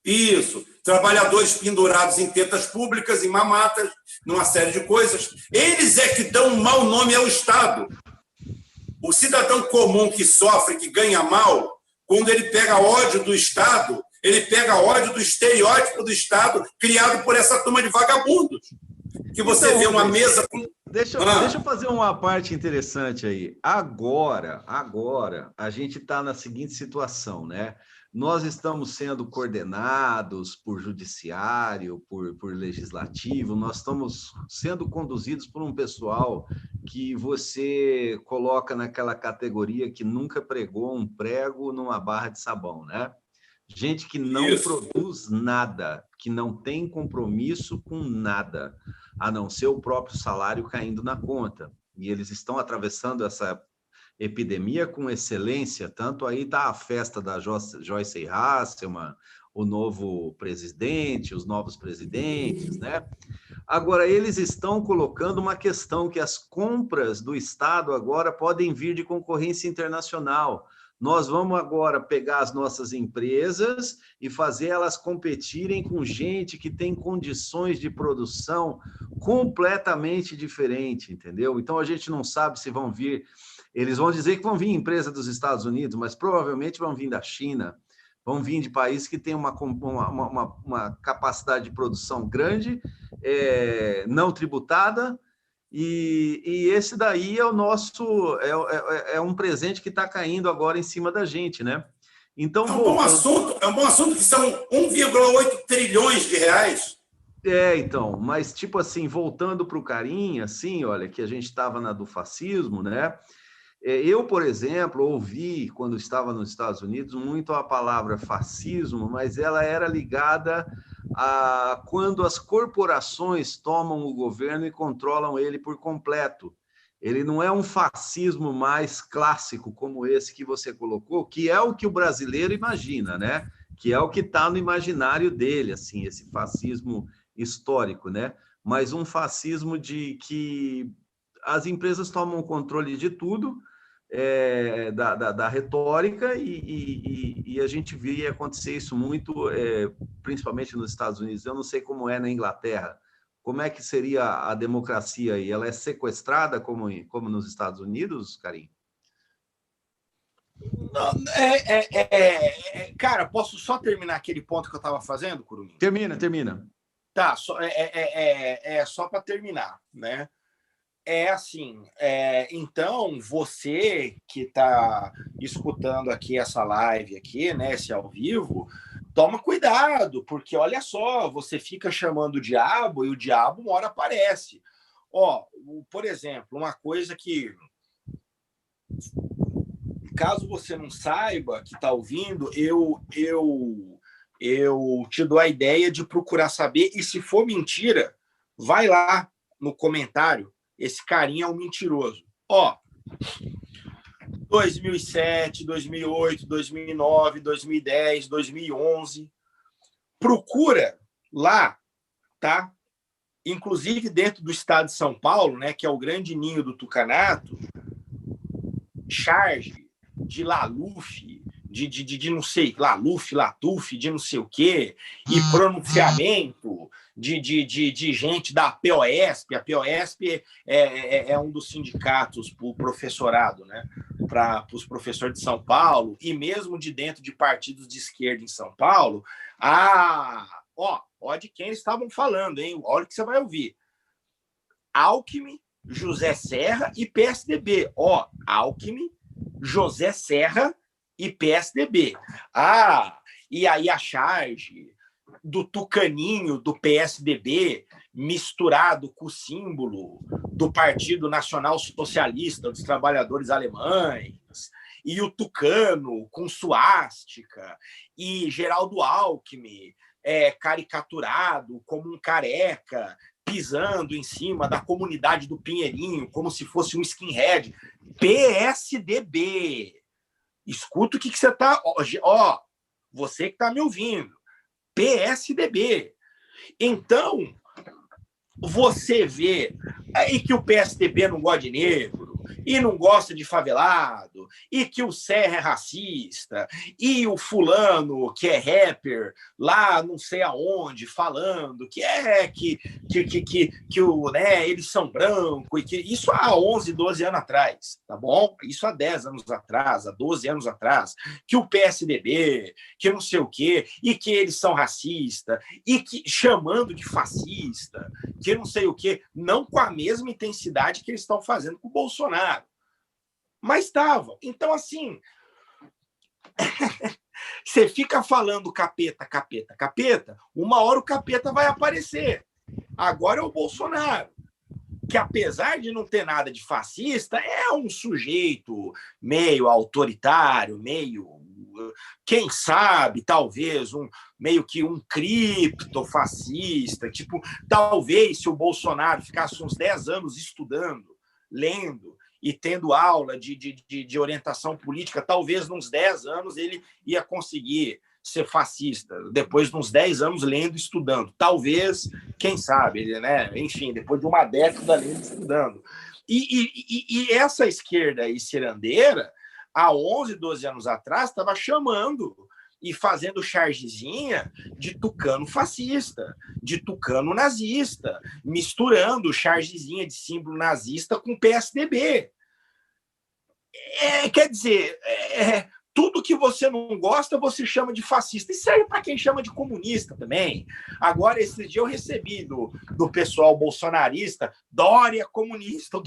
Isso. Trabalhadores pendurados em tetas públicas, em mamatas, numa série de coisas. Eles é que dão um mau nome ao Estado. O cidadão comum que sofre, que ganha mal, quando ele pega ódio do Estado, ele pega ódio do estereótipo do Estado criado por essa turma de vagabundos. Que você vê uma mesa... Deixa eu fazer uma parte interessante aí. Agora, a gente está na seguinte situação, né? Nós estamos sendo coordenados por judiciário, por legislativo, nós estamos sendo conduzidos por um pessoal que você coloca naquela categoria que nunca pregou um prego numa barra de sabão, né? Gente que não produz nada, que não tem compromisso com nada, a não ser o próprio salário caindo na conta. E eles estão atravessando essa epidemia com excelência, tanto aí está a festa da Joyce Hasselman, o novo presidente, os novos presidentes, né? Agora, eles estão colocando uma questão que as compras do Estado agora podem vir de concorrência internacional. Nós vamos agora pegar as nossas empresas e fazer elas competirem com gente que tem condições de produção completamente diferentes, entendeu? Então, a gente não sabe se vão vir... Eles vão dizer que vão vir empresas dos Estados Unidos, mas provavelmente vão vir da China, vão vir de países que têm uma capacidade de produção grande, não tributada, e esse daí é o nosso, é um presente que está caindo agora em cima da gente, né? Então, é um bom assunto que são 1,8 trilhões de reais. Então, mas tipo assim, voltando para o Carinha, assim, olha, que a gente estava na do fascismo, né? Eu, por exemplo, ouvi, quando estava nos Estados Unidos, muito a palavra fascismo, mas ela era ligada a quando as corporações tomam o governo e controlam ele por completo. Ele não é um fascismo mais clássico como esse que você colocou, que é o que o brasileiro imagina, né? Que é o que está no imaginário dele, assim, esse fascismo histórico, né? Mas um fascismo de que as empresas tomam o controle de tudo, da retórica, e a gente via acontecer isso muito, principalmente nos Estados Unidos. Eu não sei como é na Inglaterra. Como é que seria a democracia aí? Ela é sequestrada como nos Estados Unidos, Karim? Não, cara, posso só terminar aquele ponto que eu estava fazendo, Curumim? Termina. Tá, só para terminar, né? Assim, então você que está escutando aqui essa live aqui, né, esse ao vivo, toma cuidado, porque olha só, você fica chamando o diabo e o diabo uma hora aparece. Ó, por exemplo, uma coisa que, caso você não saiba, que está ouvindo, eu te dou a ideia de procurar saber, e se for mentira, vai lá no comentário. Esse carinha é um mentiroso. Ó, 2007, 2008, 2009, 2010, 2011. Procura lá, tá? Inclusive dentro do estado de São Paulo, né, que é o grande ninho do tucanato, charge de Laluf, de não sei, Latuf, de não sei o quê, e pronunciamento de gente da POSP. A POSP é um dos sindicatos para o professorado, né? Para os professores de São Paulo, e mesmo de dentro de partidos de esquerda em São Paulo. Ó de quem eles estavam falando, hein? Olha o que você vai ouvir. Alckmin, José Serra e PSDB. Ó, Alckmin, José Serra e PSDB. E aí a charge do tucaninho do PSDB misturado com o símbolo do Partido Nacional Socialista dos Trabalhadores Alemães, e o tucano com suástica, e Geraldo Alckmin caricaturado como um careca, pisando em cima da comunidade do Pinheirinho, como se fosse um skinhead. PSDB. Escuta o que você está... Ó, você que está me ouvindo. PSDB. Então, você vê aí que o PSDB não gosta de negro, e não gosta de favelado, e que o Serra é racista, e o fulano, que é rapper, lá não sei aonde, falando que eles são brancos, e que isso há 11, 12 anos atrás, tá bom? Isso há 10 anos atrás, há 12 anos atrás, que o PSDB, que não sei o quê, e que eles são racistas, e que chamando de fascista, que não sei o quê, não com a mesma intensidade que eles estão fazendo com o Bolsonaro. Mas estavam. Então, assim, você fica falando capeta, uma hora o capeta vai aparecer. Agora é o Bolsonaro, que apesar de não ter nada de fascista, é um sujeito meio autoritário, meio, quem sabe, talvez, meio que um criptofascista. Tipo, talvez se o Bolsonaro ficasse uns 10 anos estudando, lendo e tendo aula de orientação política, talvez nos 10 anos ele ia conseguir ser fascista, depois de uns 10 anos lendo e estudando. Talvez, quem sabe, né? Enfim, depois de uma década lendo e estudando. E essa esquerda aí cirandeira, há 11, 12 anos atrás, estava chamando e fazendo chargezinha de tucano fascista, de tucano nazista, misturando chargezinha de símbolo nazista com PSDB. Quer dizer, tudo que você não gosta, você chama de fascista. E serve para quem chama de comunista também. Agora, esse dia eu recebi do pessoal bolsonarista, Dória comunista,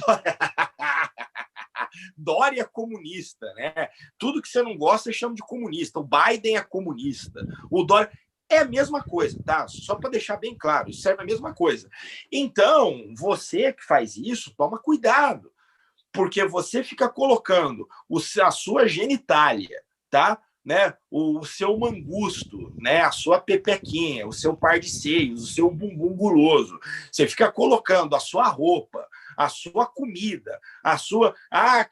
Dória comunista, né? Tudo que você não gosta, você chama de comunista. O Biden é comunista. O Dória é a mesma coisa, tá? Só para deixar bem claro, isso serve a mesma coisa. Então, você que faz isso, toma cuidado, porque você fica colocando a sua genitália, tá? Né? O seu mangusto, né? A sua pepequinha, o seu par de seios, o seu bumbum guloso. Você fica colocando a sua roupa, a sua comida, a sua...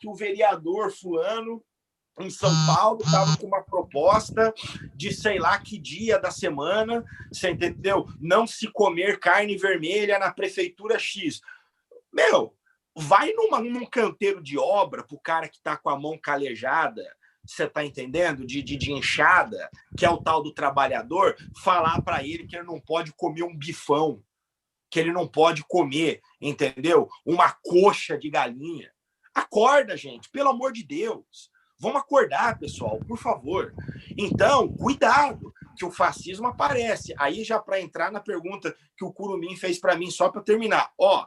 que o vereador fulano em São Paulo estava com uma proposta de sei lá que dia da semana, você entendeu? Não se comer carne vermelha na prefeitura X. Meu, vai num canteiro de obra para o cara que está com a mão calejada, você está entendendo? De enxada, que é o tal do trabalhador, falar para ele que ele não pode comer um bifão, que ele não pode comer, entendeu? Uma coxa de galinha. Acorda, gente, pelo amor de Deus. Vamos acordar, pessoal, por favor. Então, cuidado, que o fascismo aparece. Aí, já para entrar na pergunta que o Curumim fez para mim, só para terminar. Ó,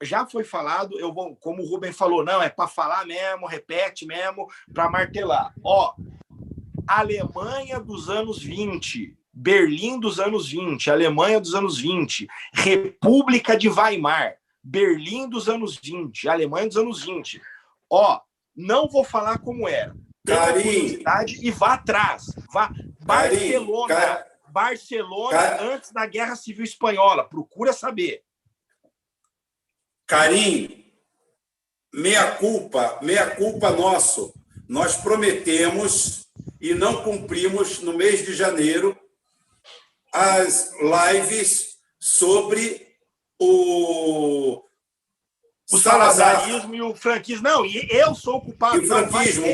já foi falado, eu vou, como o Rubem falou, não, é para falar mesmo, repete mesmo, para martelar. Ó, Alemanha dos anos 20, Berlim dos anos 20, Alemanha dos anos 20, República de Weimar, Berlim dos anos 20, Alemanha dos anos 20. Ó, não vou falar como era. Carim, E vá atrás. Vá. Barcelona antes da Guerra Civil Espanhola. Procura saber. Carim, meia culpa nosso. Nós prometemos e não cumprimos no mês de janeiro as lives sobre o salazarismo e o franquismo. Não, e eu sou o culpado. E o franquismo.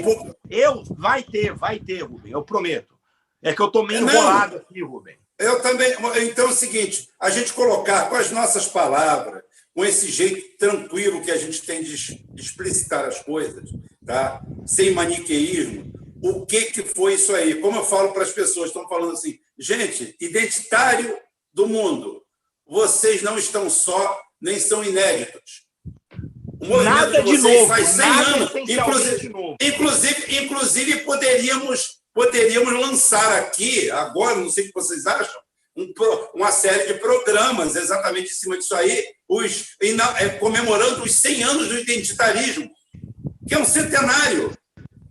Vai ter, Rubem, eu prometo. É que eu tô meio enrolado aqui, Rubem. Eu também. Então é o seguinte, a gente colocar com as nossas palavras, com esse jeito tranquilo que a gente tem de explicitar as coisas, tá? Sem maniqueísmo, o que foi isso aí? Como eu falo para as pessoas, estão falando assim, gente, identitário do mundo, vocês não estão só, nem são inéditos. O movimento Nada de de vocês novo, faz 100 nada anos. essencialmente novo. Inclusive poderíamos lançar aqui, agora, não sei o que vocês acham, uma série de programas exatamente em cima disso aí, comemorando os 100 anos do identitarismo, que é um centenário.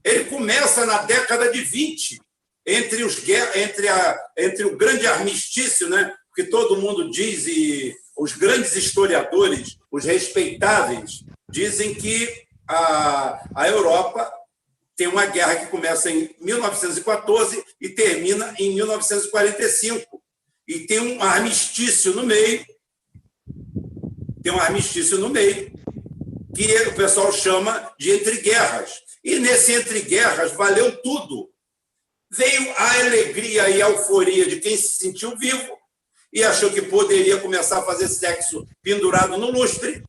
Ele começa na década de 20, entre o grande armistício, né, que todo mundo diz, e os grandes historiadores, os respeitáveis, dizem que a Europa tem uma guerra que começa em 1914 e termina em 1945. E tem um armistício no meio, que o pessoal chama de entreguerras. E nesse entreguerras valeu tudo. Veio a alegria e a euforia de quem se sentiu vivo e achou que poderia começar a fazer sexo pendurado no lustre,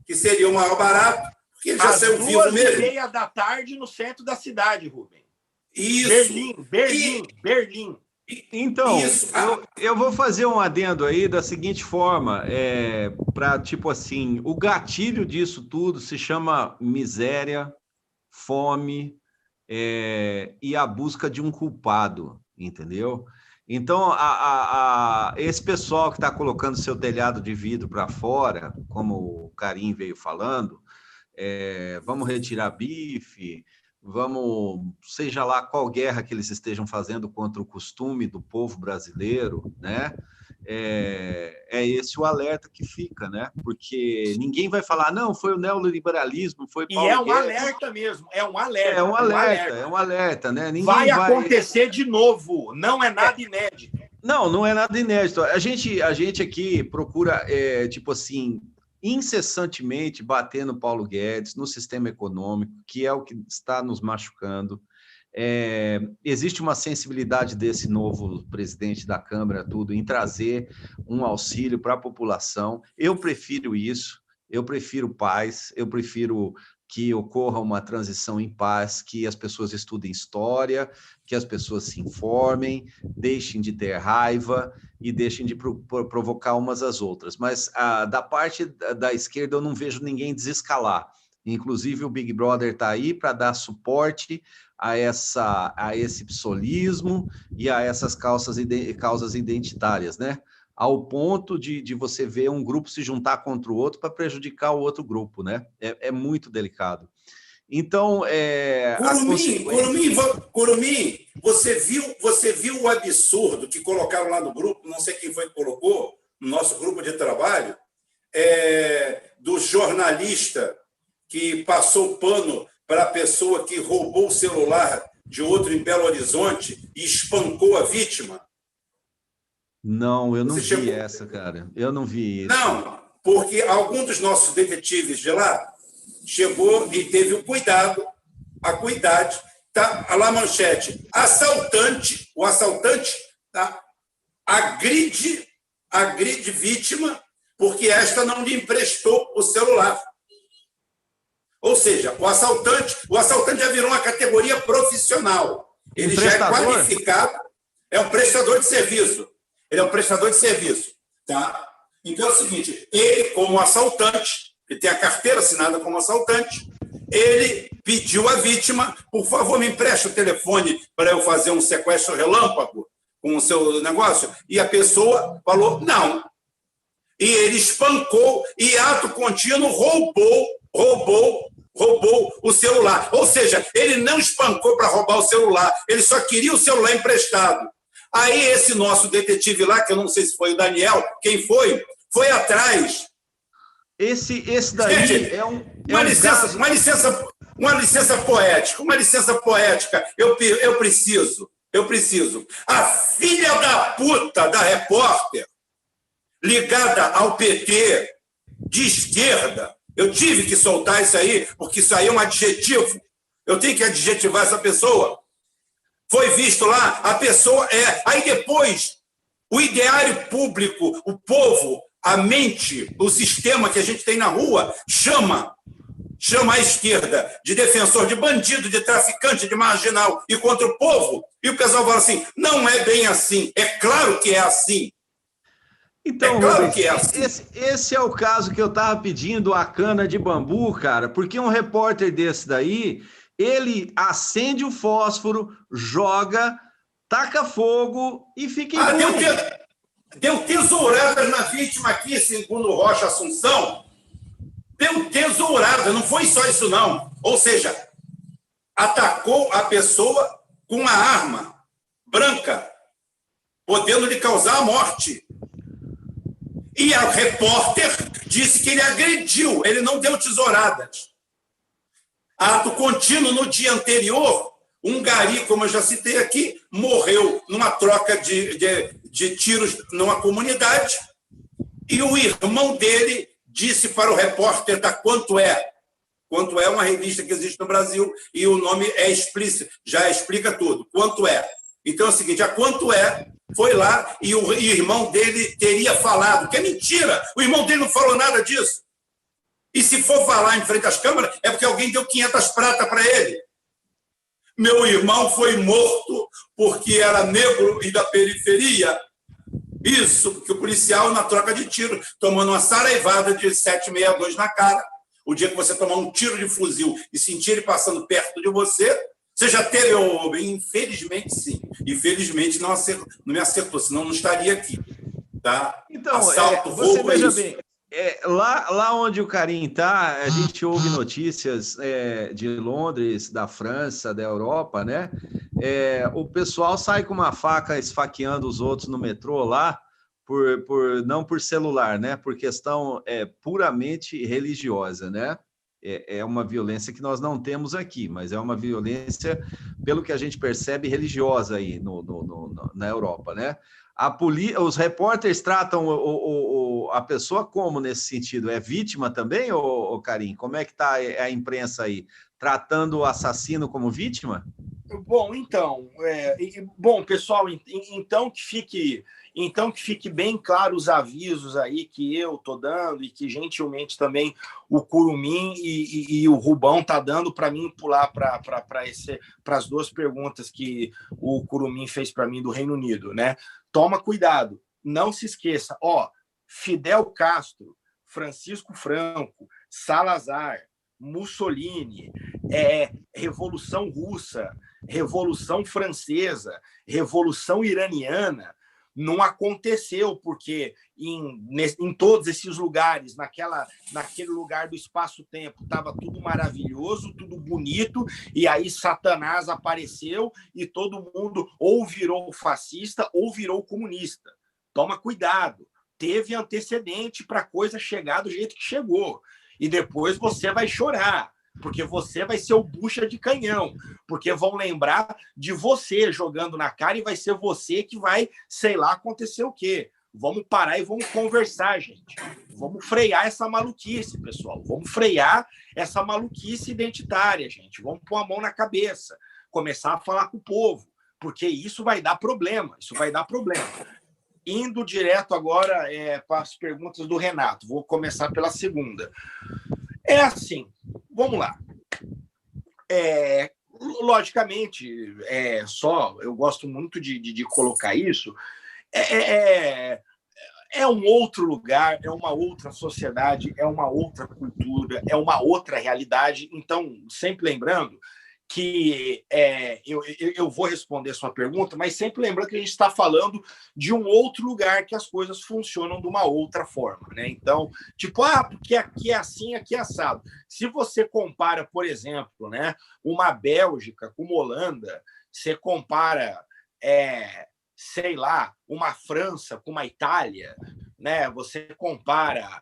que seria o maior barato, porque ele já saiu vivo mesmo. 2h30 da tarde no centro da cidade, Rubem. Isso. Berlim. Então, eu vou fazer um adendo aí da seguinte forma, para tipo assim, o gatilho disso tudo se chama miséria, fome e a busca de um culpado, entendeu? Então, esse pessoal que está colocando seu telhado de vidro para fora, como o Carim veio falando, vamos retirar bife, seja lá qual guerra que eles estejam fazendo contra o costume do povo brasileiro, né? É esse o alerta que fica, né? Porque ninguém vai falar, não, foi o neoliberalismo, foi Paulo Guedes. Alerta mesmo, é um alerta, né? Ninguém vai acontecer de novo, não é nada inédito. Não é nada inédito. A gente aqui procura, tipo assim, incessantemente bater no Paulo Guedes, no sistema econômico, que é o que está nos machucando. Existe uma sensibilidade desse novo presidente da Câmara, em trazer um auxílio para a população. Eu prefiro isso, eu prefiro paz, eu prefiro que ocorra uma transição em paz, que as pessoas estudem história, que as pessoas se informem, deixem de ter raiva e deixem de provocar umas às outras. Mas da parte da esquerda eu não vejo ninguém desescalar. Inclusive o Big Brother está aí para dar suporte a esse psolismo e a essas causas identitárias, né? Ao ponto de você ver um grupo se juntar contra o outro para prejudicar o outro grupo, né? É muito delicado. Então, Curumim, você viu o absurdo que colocaram lá no grupo, não sei quem foi que colocou, no nosso grupo de trabalho, do jornalista que passou pano para a pessoa que roubou o celular de outro em Belo Horizonte e espancou a vítima? Não, eu não vi essa, cara. Eu não vi isso. Não, porque alguns dos nossos detetives de lá chegou e teve o cuidado, a cuidade, tá? Lá a manchete, o assaltante, tá? agride vítima porque esta não lhe emprestou o celular. Ou seja, o assaltante já virou uma categoria profissional. Ele já é qualificado, é um prestador de serviço. Ele é um prestador de serviço. Tá? Então é o seguinte, ele, como assaltante, ele tem a carteira assinada como assaltante, ele pediu à vítima, por favor, me empreste o telefone para eu fazer um sequestro relâmpago com o seu negócio. E a pessoa falou, não. E ele espancou e, ato contínuo, roubou o celular. Ou seja, ele não espancou para roubar o celular, ele só queria o celular emprestado. Aí esse nosso detetive lá, que eu não sei se foi o Daniel, quem foi atrás. Esse daí gente, uma licença poética. Eu preciso. A filha da puta da repórter, ligada ao PT, de esquerda, eu tive que soltar isso aí, porque isso aí é um adjetivo. Eu tenho que adjetivar essa pessoa. Foi visto lá, a pessoa é... Aí depois, o ideário público, o povo, a mente, o sistema que a gente tem na rua, chama a esquerda de defensor de bandido, de traficante, de marginal, e contra o povo. E o pessoal fala assim, não é bem assim. É claro que é assim. Então, é claro Rubens, que é assim. Esse é o caso que eu estava pedindo a cana de bambu, cara, porque um repórter desse daí, ele acende o fósforo, joga, taca fogo e fica imune. Deu tesouradas na vítima aqui, segundo Rocha Assunção. Deu tesourada, não foi só isso não. Ou seja, atacou a pessoa com uma arma branca, podendo lhe causar a morte. E a repórter disse que ele agrediu, ele não deu tesouradas. Ato contínuo, no dia anterior, um gari, como eu já citei aqui, morreu numa troca de tiros numa comunidade, e o irmão dele disse para o repórter da Quanto É uma revista que existe no Brasil, e o nome é explícito, já explica tudo, Quanto É. Então é o seguinte, a Quanto É foi lá e o irmão dele teria falado, que é mentira, o irmão dele não falou nada disso. E se for falar em frente às câmeras, é porque alguém deu 500 pratas para ele. Meu irmão foi morto porque era negro e da periferia. Isso, porque o policial, na troca de tiro, tomando uma saraivada de 7,62 na cara, o dia que você tomar um tiro de fuzil e sentir ele passando perto de você, você já teve, infelizmente sim. Infelizmente não me acertou, senão não estaria aqui. Tá? Então, assalto, você roubo, veja é isso. bem, lá onde o Karim está, a gente ouve notícias de Londres, da França, da Europa, né? O pessoal sai com uma faca esfaqueando os outros no metrô lá, não por celular, né? Por questão puramente religiosa, né? É uma violência que nós não temos aqui, mas é uma violência, pelo que a gente percebe, religiosa aí na Europa, né? Os repórteres tratam a pessoa como nesse sentido? É vítima também, Karim? Como é que está a imprensa aí? Tratando o assassino como vítima? Bom, então, pessoal, então que fique bem claro os avisos aí que eu estou dando e que gentilmente também o Curumim e o Rubão está dando para mim pular para as duas perguntas que o Curumim fez para mim do Reino Unido, né? Toma cuidado, não se esqueça, Fidel Castro, Francisco Franco, Salazar, Mussolini, Revolução Russa, Revolução Francesa, Revolução Iraniana, não aconteceu porque em todos esses lugares, naquele lugar do espaço-tempo, estava tudo maravilhoso, tudo bonito, e aí Satanás apareceu e todo mundo ou virou fascista ou virou comunista. Toma cuidado, teve antecedente para a coisa chegar do jeito que chegou. E depois você vai chorar, porque você vai ser o bucha de canhão, porque vão lembrar de você jogando na cara e vai ser você que vai, sei lá, acontecer o quê. Vamos parar e vamos conversar, gente. Vamos frear essa maluquice, pessoal. Vamos frear essa maluquice identitária, gente. Vamos pôr a mão na cabeça, começar a falar com o povo, porque isso vai dar problema. Isso vai dar problema. Indo direto agora para as perguntas do Renato. Vou começar pela segunda. É assim, vamos lá. Logicamente, eu gosto muito de colocar isso. É um outro lugar, é uma outra sociedade, é uma outra cultura, é uma outra realidade. Então, sempre lembrando que eu vou responder sua pergunta, mas sempre lembrando que a gente está falando de um outro lugar que as coisas funcionam de uma outra forma, né? Então, tipo, porque aqui é assim, aqui é assado. Se você compara, por exemplo, né, uma Bélgica com uma Holanda, você compara, sei lá, uma França com uma Itália, né? Você compara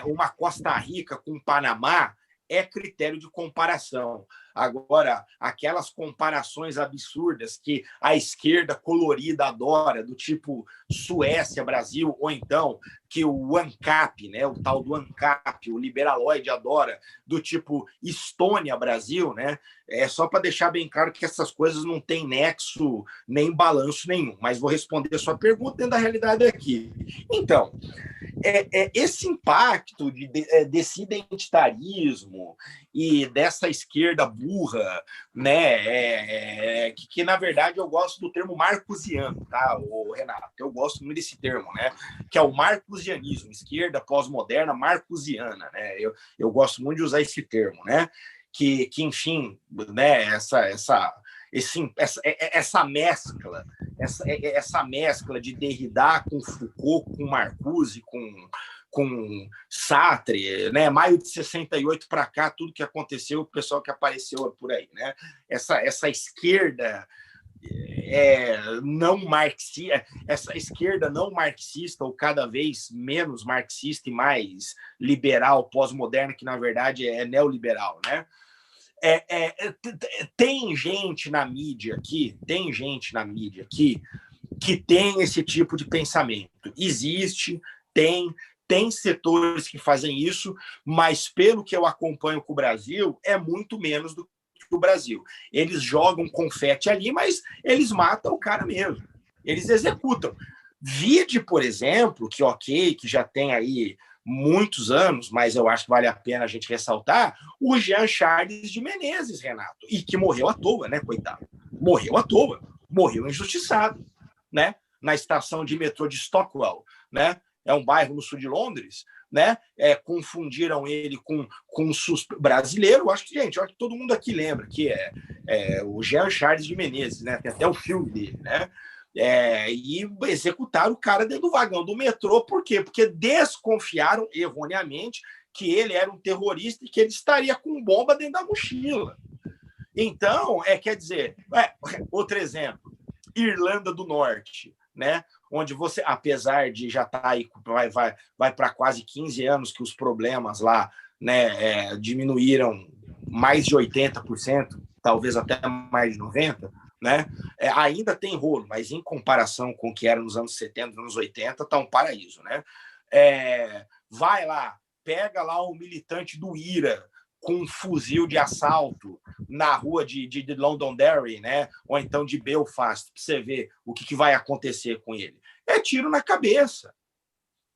uma Costa Rica com um Panamá, é critério de comparação. Agora, aquelas comparações absurdas que a esquerda colorida adora, do tipo Suécia-Brasil, ou então que o ANCAP, né, o tal do ANCAP, o liberaloide adora, do tipo Estônia-Brasil, né? É só para deixar bem claro que essas coisas não têm nexo nem balanço nenhum. Mas vou responder a sua pergunta dentro da realidade aqui. Então, esse impacto desse identitarismo e dessa esquerda burra, né? Que na verdade eu gosto do termo marcusiano, tá, Renato? Eu gosto muito desse termo, né? Que é o marcusianismo, esquerda pós-moderna marcusiana, né? Eu gosto muito de usar esse termo, né? Que enfim, né? Essa mescla de Derrida com Foucault, com Marcuse, com Sartre, né? Maio de 68 para cá, tudo que aconteceu, o pessoal que apareceu por aí, né? Essa esquerda não marxista, essa esquerda não marxista, ou cada vez menos marxista e mais liberal, pós-moderna, que na verdade é neoliberal, né? Tem gente na mídia aqui que tem esse tipo de pensamento. Existe, tem setores que fazem isso, mas pelo que eu acompanho com o Brasil, é muito menos do que o Brasil. Eles jogam confete ali, mas eles matam o cara mesmo. Eles executam. Vide, por exemplo, que já tem aí muitos anos, mas eu acho que vale a pena a gente ressaltar, o Jean Charles de Menezes, Renato, e que morreu à toa, né, coitado? Morreu à toa, morreu injustiçado, né? Na estação de metrô de Stockwell, né? É um bairro no sul de Londres, né? Confundiram ele com um brasileiro. Acho que todo mundo aqui lembra que é o Jean Charles de Menezes, né? Tem até o filme dele, né? E executaram o cara dentro do vagão do metrô. Por quê? Porque desconfiaram erroneamente que ele era um terrorista e que ele estaria com bomba dentro da mochila. Então, quer dizer, outro exemplo, Irlanda do Norte, né? Onde você, apesar de já estar aí, vai para quase 15 anos que os problemas lá, né, diminuíram mais de 80%, talvez até mais de 90%, né? Ainda tem rolo, mas em comparação com o que era nos anos 70, anos 80, está um paraíso, né? Vai lá, pega lá um militante do IRA com um fuzil de assalto na rua de Londonderry, né? Ou então de Belfast, para você ver o que vai acontecer com ele. É tiro na cabeça.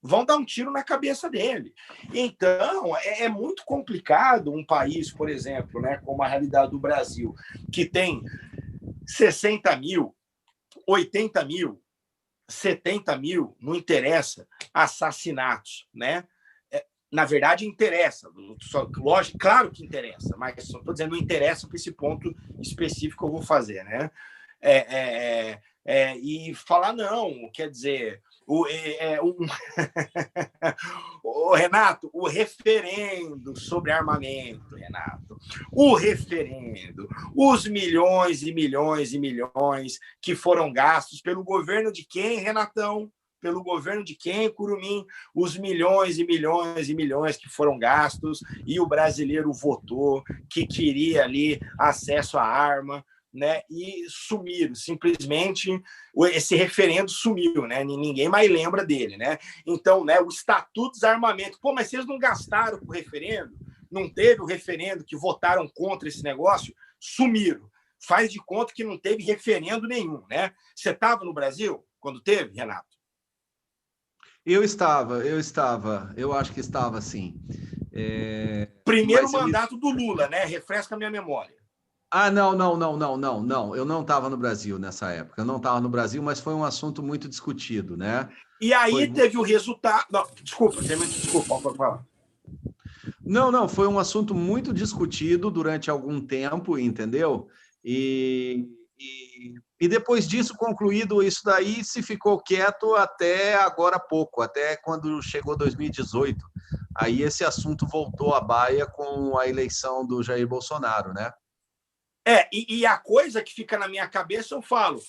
Vão dar um tiro na cabeça dele. Então, é muito complicado um país, por exemplo, né, como a realidade do Brasil, que tem 60 mil, 80 mil, 70 mil, não interessa, assassinatos, né? Na verdade, interessa. Lógico, claro que interessa, mas só estou dizendo, não interessa para esse ponto específico que eu vou fazer, né? E falar não, quer dizer, Renato, o referendo sobre armamento, Renato, o referendo, os milhões e milhões e milhões que foram gastos pelo governo de quem, Renatão? Pelo governo de quem, Curumim? Os milhões e milhões e milhões que foram gastos e o brasileiro votou que queria ali acesso à arma, né, e sumiram, simplesmente esse referendo sumiu, né, ninguém mais lembra dele, né? Então, né, o Estatuto de Desarmamento, pô, mas vocês não gastaram com o referendo? Não teve o referendo que votaram contra esse negócio? Sumiram. Faz de conta que não teve referendo nenhum, né? Você estava no Brasil quando teve, Renato? Eu acho que estava sim. Primeiro mandato do Lula, né? Refresca a minha memória. Não. Eu não estava no Brasil nessa época. Eu não estava no Brasil, mas foi um assunto muito discutido, né? E aí teve o resultado. Não, desculpa, pode falar. Não, foi um assunto muito discutido durante algum tempo, entendeu? E depois disso, concluído isso daí, se ficou quieto até agora há pouco, até quando chegou 2018. Aí esse assunto voltou à baia com a eleição do Jair Bolsonaro, né? E a coisa que fica na minha cabeça, eu falo,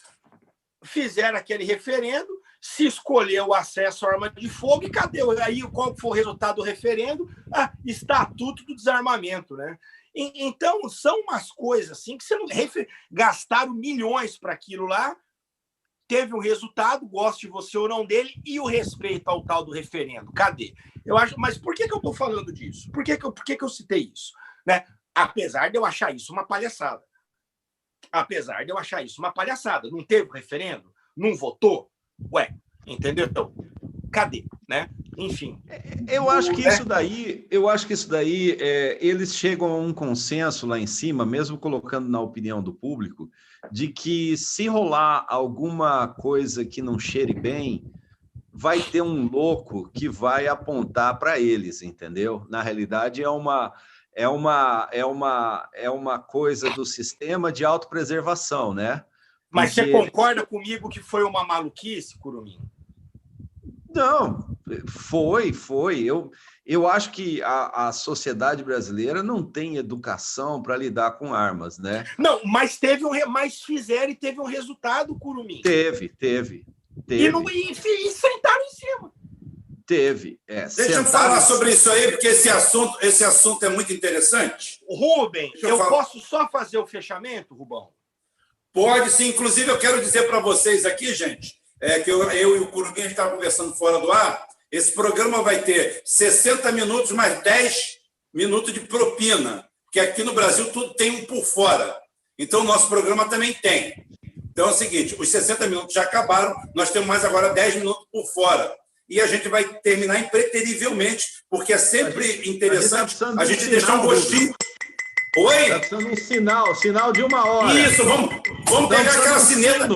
fizeram aquele referendo, se escolheu o acesso à arma de fogo, e cadê? Aí qual foi o resultado do referendo? Estatuto do Desarmamento, né? Então, são umas coisas assim que você não gastaram milhões para aquilo lá, teve um resultado, goste você ou não dele, e o respeito ao tal do referendo. Cadê? Eu acho, mas por que eu estou falando disso? Por que eu citei isso? Né? Apesar de eu achar isso uma palhaçada. Não teve referendo? Não votou? Ué, entendeu? Então, cadê? Né? Enfim. Eu acho que isso daí, eles chegam a um consenso lá em cima, mesmo colocando na opinião do público, de que se rolar alguma coisa que não cheire bem, vai ter um louco que vai apontar para eles, entendeu? Na realidade, é uma coisa do sistema de autopreservação, né? Mas você concorda comigo que foi uma maluquice, Curumim? Não, foi. Eu acho que a sociedade brasileira não tem educação para lidar com armas, né? Não, mas fizeram e teve um resultado, Curumim. Teve. E sentaram em cima. Teve. Deixa eu falar sobre isso aí, porque esse assunto é muito interessante. Rubem, eu posso só fazer o fechamento, Rubão? Pode sim. Inclusive, eu quero dizer para vocês aqui, gente, que eu e o Curumim estavam conversando fora do ar. Esse programa vai ter 60 minutos mais 10 minutos de propina, porque aqui no Brasil tudo tem um por fora. Então, o nosso programa também tem. Então, é o seguinte, os 60 minutos já acabaram, nós temos mais agora 10 minutos por fora. E a gente vai terminar impreterivelmente, porque é sempre interessante a gente deixar um gostinho. Oi? Está precisando um sinal de 1 hora. Isso, vamos pegar aquela sineta.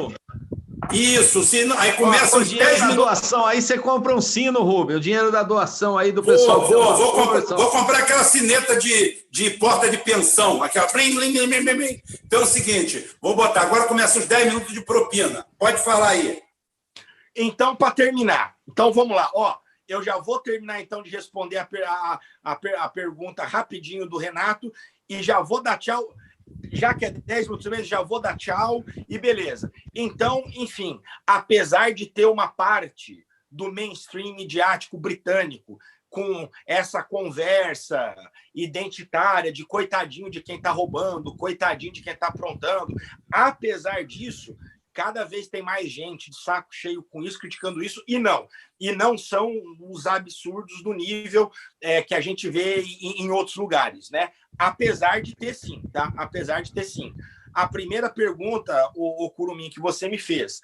Isso, aí começa os 10 minutos. Doação, aí você compra um sino, Rubem, o dinheiro da doação aí do pessoal. Vou comprar aquela sineta de porta de pensão, aquela. Então é o seguinte, vou botar, agora começa os 10 minutos de propina. Pode falar aí. Então, para terminar, vamos lá. Eu já vou terminar então de responder a pergunta rapidinho do Renato e já vou dar tchau. Já que é 10 minutos mesmo, já vou dar tchau e beleza. Então, enfim, apesar de ter uma parte do mainstream midiático britânico com essa conversa identitária de coitadinho de quem está roubando, coitadinho de quem está aprontando, apesar disso, cada vez tem mais gente de saco cheio com isso, criticando isso, e não são os absurdos do nível que a gente vê em outros lugares, né? Apesar de ter sim, tá? Apesar de ter sim. A primeira pergunta, o Curumim, que você me fez,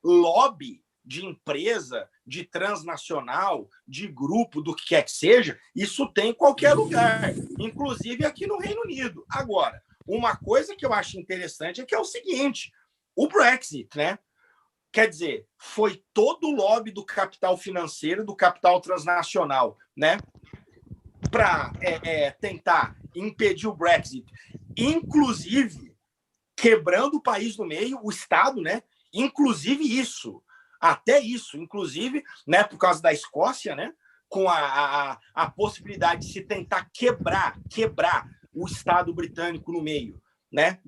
lobby de empresa, de transnacional, de grupo, do que quer que seja, isso tem em qualquer lugar, inclusive aqui no Reino Unido. Agora, uma coisa que eu acho interessante é que é o seguinte, o Brexit, né? Quer dizer, foi todo o lobby do capital financeiro, do capital transnacional, né? Para tentar impedir o Brexit, inclusive quebrando o país no meio, o Estado, né? Inclusive isso, inclusive, né? Por causa da Escócia, né? Com a possibilidade de se tentar quebrar o Estado britânico no meio, né?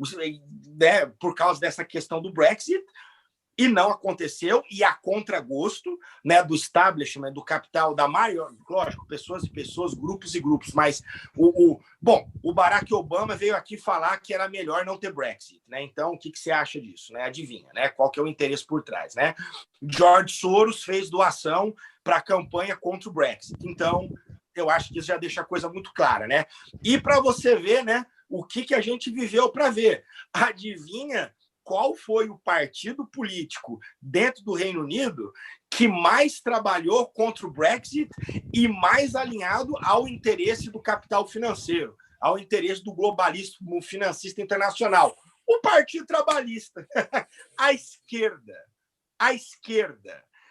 Por causa dessa questão do Brexit, E não aconteceu, e a contragosto, né, do establishment, do capital, da maior, lógico, pessoas e pessoas, grupos e grupos, mas bom, o Barack Obama veio aqui falar que era melhor não ter Brexit, né? Então, o que você acha disso, né? Adivinha, né? Qual que é o interesse por trás, né? George Soros fez doação para a campanha contra o Brexit. Então, eu acho que isso já deixa a coisa muito clara, né? E para você ver, né, o que a gente viveu para ver. Adivinha qual foi o partido político dentro do Reino Unido que mais trabalhou contra o Brexit e mais alinhado ao interesse do capital financeiro, ao interesse do globalismo financista internacional? O Partido Trabalhista, a esquerda,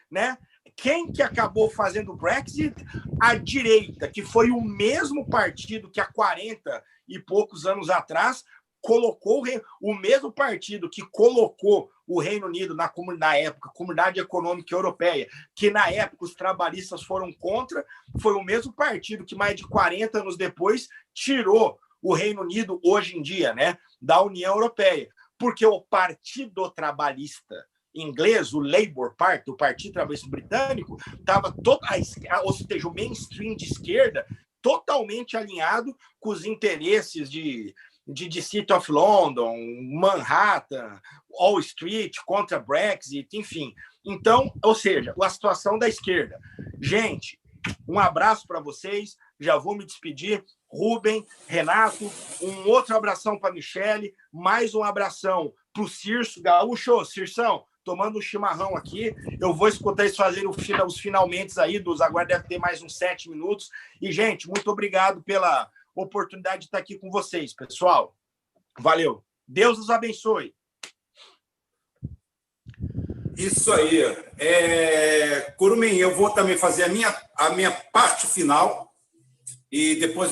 né? Quem que acabou fazendo o Brexit? A direita, que foi o mesmo partido que há 40 e poucos anos atrás colocou o mesmo partido que colocou o Reino Unido na época, Comunidade Econômica Europeia, que na época os trabalhistas foram contra, foi o mesmo partido que mais de 40 anos depois tirou o Reino Unido hoje em dia, né, da União Europeia, porque o Partido Trabalhista inglês, o Labour Party, o Partido Trabalhista Britânico, estava ou seja, o mainstream de esquerda totalmente alinhado com os interesses de City of London, Manhattan, Wall Street, contra Brexit, enfim. Então, ou seja, a situação da esquerda. Gente, um abraço para vocês, já vou me despedir. Rubem, Renato, um outro abração para a Michele, mais um abração para o Cirso Gaúcho. Cirsão, tomando um chimarrão aqui, eu vou escutar eles fazerem os finalmente aí, agora deve ter mais uns 7 minutos. E, gente, muito obrigado pela oportunidade de estar aqui com vocês, pessoal. Valeu. Deus os abençoe. Isso aí. Curumim, eu vou também fazer a minha parte final e depois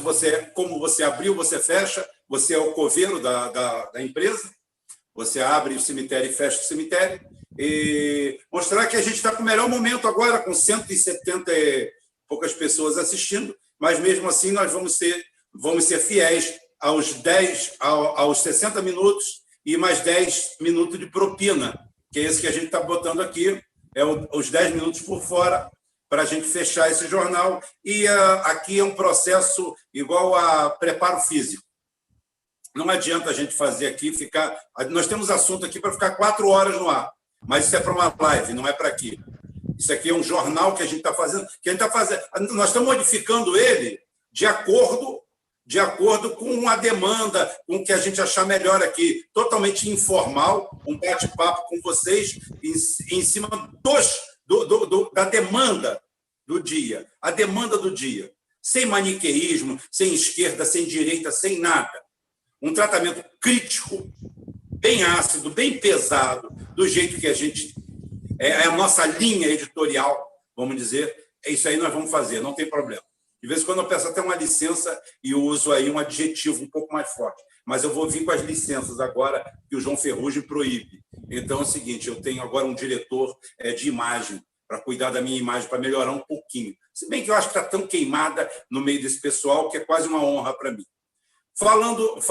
como você abriu, você fecha, você é o coveiro da empresa, você abre o cemitério e fecha o cemitério, e mostrar que a gente está com o melhor momento agora, com 170 e poucas pessoas assistindo, mas mesmo assim nós vamos ser fiéis aos 60 minutos e mais 10 minutos de propina, que é esse que a gente está botando aqui, os 10 minutos por fora, para a gente fechar esse jornal. E aqui é um processo igual a preparo físico. Não adianta a gente fazer aqui, nós temos assunto aqui para ficar 4 horas no ar, mas isso é para uma live, não é para aqui. Isso aqui é um jornal que a gente está fazendo, nós estamos modificando ele de acordo com a demanda, com o que a gente achar melhor aqui, totalmente informal, um bate-papo com vocês em cima da demanda do dia, a demanda do dia, sem maniqueísmo, sem esquerda, sem direita, sem nada. Um tratamento crítico, bem ácido, bem pesado, do jeito que a gente... É a nossa linha editorial, vamos dizer, é isso aí nós vamos fazer, não tem problema. De vez em quando eu peço até uma licença e eu uso aí um adjetivo um pouco mais forte. Mas eu vou vir com as licenças agora que o João Ferrugem proíbe. Então é o seguinte, eu tenho agora um diretor de imagem para cuidar da minha imagem, para melhorar um pouquinho. Se bem que eu acho que está tão queimada no meio desse pessoal que é quase uma honra para mim. Falando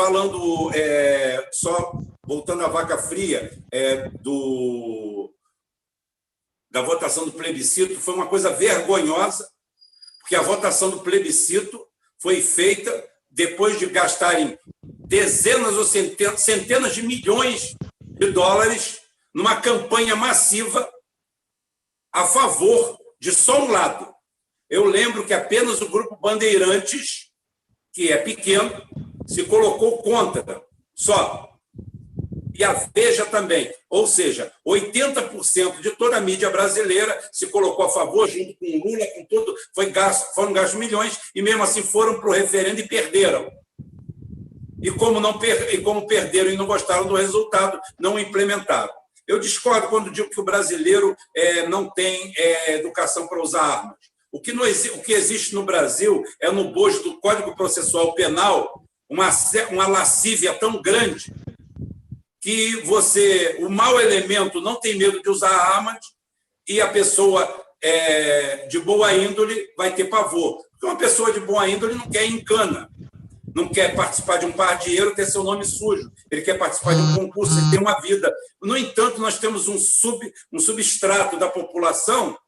só voltando à vaca fria da votação do plebiscito, foi uma coisa vergonhosa, porque a votação do plebiscito foi feita depois de gastarem dezenas ou centenas de milhões de dólares numa campanha massiva a favor de só um lado. Eu lembro que apenas o Grupo Bandeirantes, que é pequeno, se colocou contra, só. E a Veja também. Ou seja, 80% de toda a mídia brasileira se colocou a favor, junto com o Lula, com tudo, foram gastos milhões, e mesmo assim foram para o referendo e perderam. E como perderam e não gostaram do resultado, não implementaram. Eu discordo quando digo que o brasileiro não tem educação para usar armas. O que existe no Brasil é, no bojo do Código Processual Penal, uma lascívia tão grande que o mau elemento não tem medo de usar armas e a pessoa de boa índole vai ter pavor. Porque uma pessoa de boa índole não quer ir em cana, não quer participar de um pardieiro, ter seu nome sujo. Ele quer participar de um concurso, ele tem uma vida. No entanto, nós temos um substrato da população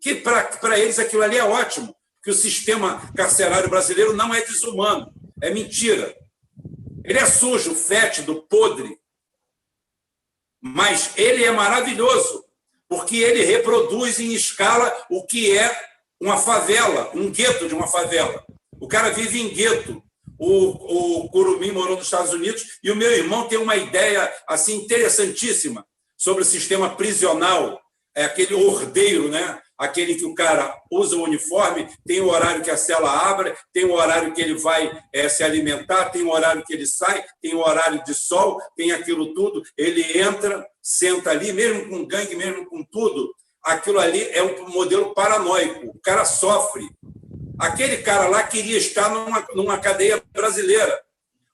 que, para eles, aquilo ali é ótimo, que o sistema carcerário brasileiro não é desumano, é mentira. Ele é sujo, fétido, podre, mas ele é maravilhoso, porque ele reproduz em escala o que é uma favela, um gueto de uma favela. O cara vive em gueto. O Curumim morou nos Estados Unidos e o meu irmão tem uma ideia assim interessantíssima sobre o sistema prisional, aquele ordeiro, né? Aquele que o cara usa o uniforme, tem o horário que a cela abre, tem o horário que ele vai se alimentar, tem o horário que ele sai, tem o horário de sol, tem aquilo tudo. Ele entra, senta ali, mesmo com gangue, mesmo com tudo. Aquilo ali é um modelo paranoico. O cara sofre. Aquele cara lá queria estar numa cadeia brasileira,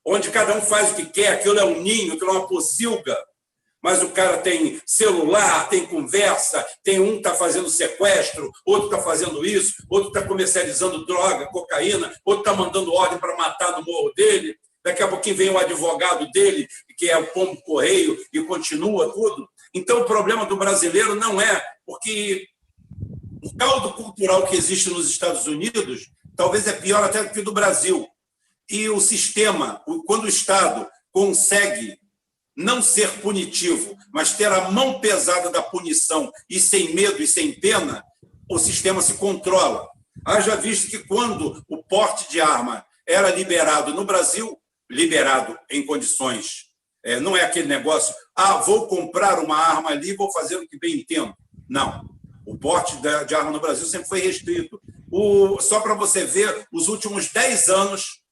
onde cada um faz o que quer, aquilo é um ninho, aquilo é uma pocilga. Mas o cara tem celular, tem conversa, tem um que está fazendo sequestro, outro está fazendo isso, outro está comercializando droga, cocaína, outro está mandando ordem para matar no morro dele. Daqui a pouquinho vem o advogado dele, que é o Pombo Correio, e continua tudo. Então, o problema do brasileiro não é porque o caldo cultural que existe nos Estados Unidos talvez é pior até do que do Brasil. E o sistema, quando o Estado consegue não ser punitivo, mas ter a mão pesada da punição e sem medo e sem pena, o sistema se controla. Haja visto que quando o porte de arma era liberado no Brasil, liberado em condições, não é aquele negócio, vou comprar uma arma ali e vou fazer o que bem entendo. Não. O porte de arma no Brasil sempre foi restrito. Só para você ver, os últimos 10 anos,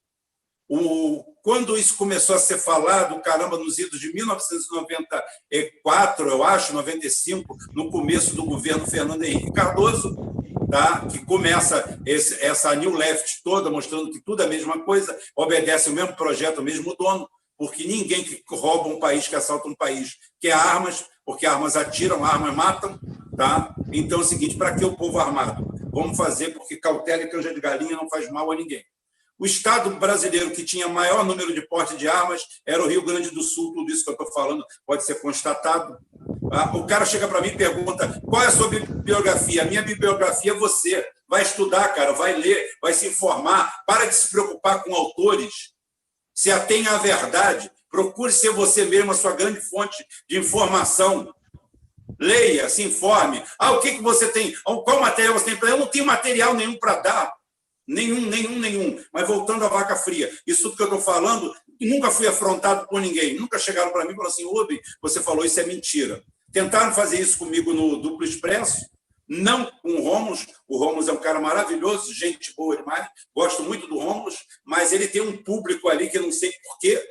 quando isso começou a ser falado, caramba, nos idos de 1994, eu acho, 95, no começo do governo Fernando Henrique Cardoso, tá? Que começa essa New Left toda, mostrando que tudo é a mesma coisa, obedece o mesmo projeto, o mesmo dono, porque ninguém que rouba um país, que assalta um país, quer armas, porque armas atiram, armas matam. Tá? Então é o seguinte, para que o povo armado? Vamos fazer porque cautela e canja de galinha não faz mal a ninguém. O Estado brasileiro que tinha maior número de porte de armas era o Rio Grande do Sul, tudo isso que eu estou falando pode ser constatado. O cara chega para mim e pergunta, qual é a sua bibliografia? A minha bibliografia é você. Vai estudar, cara, vai ler, vai se informar, para de se preocupar com autores, se atenha à verdade, procure ser você mesmo a sua grande fonte de informação. Leia, se informe. O que você tem? Qual material você tem para dar? Eu não tenho material nenhum para dar. Nenhum. Mas voltando à vaca fria, isso tudo que eu estou falando, nunca fui afrontado por ninguém. Nunca chegaram para mim e falaram assim, Rubem, você falou isso é mentira. Tentaram fazer isso comigo no Duplo Expresso, não com o Rômulo. O Rômulo é um cara maravilhoso, gente boa demais. Gosto muito do Rômulo, mas ele tem um público ali que eu não sei por quê.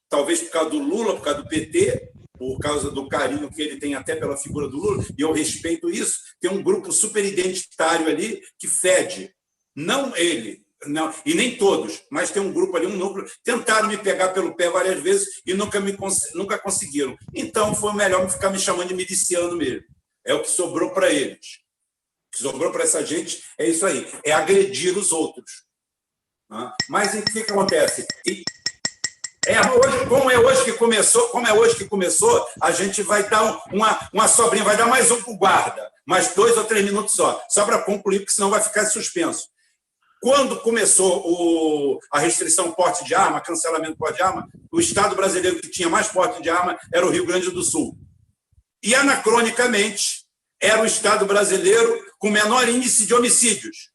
Talvez por causa do Lula, por causa do PT, por causa do carinho que ele tem até pela figura do Lula, e eu respeito isso, tem um grupo super identitário ali que fede. Não ele, não, e nem todos, mas tem um grupo ali, um núcleo, tentaram me pegar pelo pé várias vezes e nunca conseguiram. Então, foi melhor ficar me chamando de miliciano mesmo. É o que sobrou para eles. O que sobrou para essa gente é isso aí, é agredir os outros. Mas o que acontece? Como é hoje que começou, a gente vai dar uma sobrinha, vai dar mais um para o guarda, mais 2 ou 3 minutos só para concluir, porque senão vai ficar suspenso. Quando começou a restrição porte de arma, cancelamento porte de arma, o Estado brasileiro que tinha mais porte de arma era o Rio Grande do Sul. E, anacronicamente, era o Estado brasileiro com menor índice de homicídios,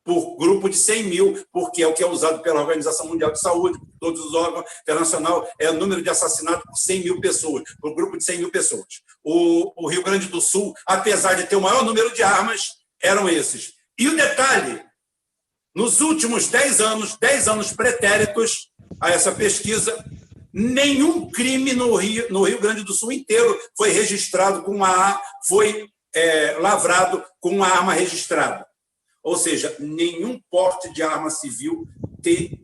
por grupo de 100 mil, porque é o que é usado pela Organização Mundial de Saúde, todos os órgãos internacionais, é o número de assassinatos por 100 mil pessoas, por grupo de 100 mil pessoas. O Rio Grande do Sul, apesar de ter o maior número de armas, eram esses. E o detalhe, nos últimos 10 anos pretéritos a essa pesquisa, nenhum crime no Rio Grande do Sul inteiro foi registrado foi lavrado com uma arma registrada. Ou seja, nenhum porte de arma civil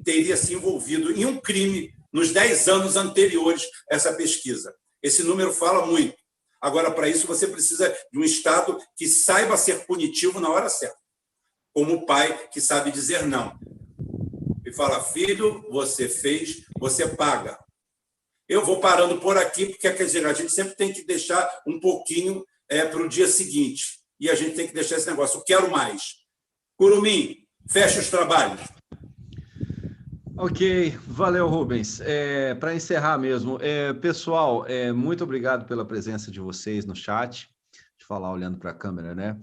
teria se envolvido em um crime nos 10 anos anteriores a essa pesquisa. Esse número fala muito. Agora, para isso, você precisa de um Estado que saiba ser punitivo na hora certa, como o pai que sabe dizer não. e fala: filho, você fez, você paga. Eu vou parando por aqui, porque, quer dizer, a gente sempre tem que deixar um pouquinho para o dia seguinte. E a gente tem que deixar esse negócio. Eu quero mais. Curumim, fecha os trabalhos. Ok, valeu, Rubens. Para encerrar mesmo, pessoal, muito obrigado pela presença de vocês no chat. Deixa eu falar olhando para a câmera, né?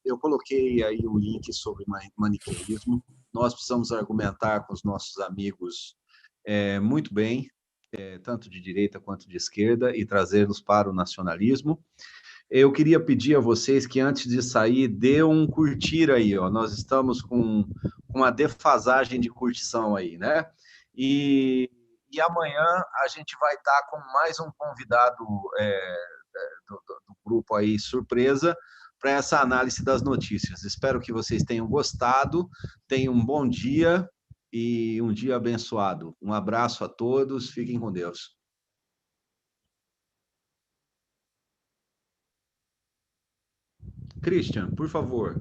Eu coloquei aí o link sobre maniqueísmo. Nós precisamos argumentar com os nossos amigos muito bem, tanto de direita quanto de esquerda, e trazê-los para o nacionalismo. Eu queria pedir a vocês que, antes de sair, dê um curtir aí, ó. Nós estamos com uma defasagem de curtição aí, né? E amanhã a gente vai estar com mais um convidado do grupo aí, surpresa, para essa análise das notícias. Espero que vocês tenham gostado, tenham um bom dia e um dia abençoado. Um abraço a todos, fiquem com Deus. Christian, por favor.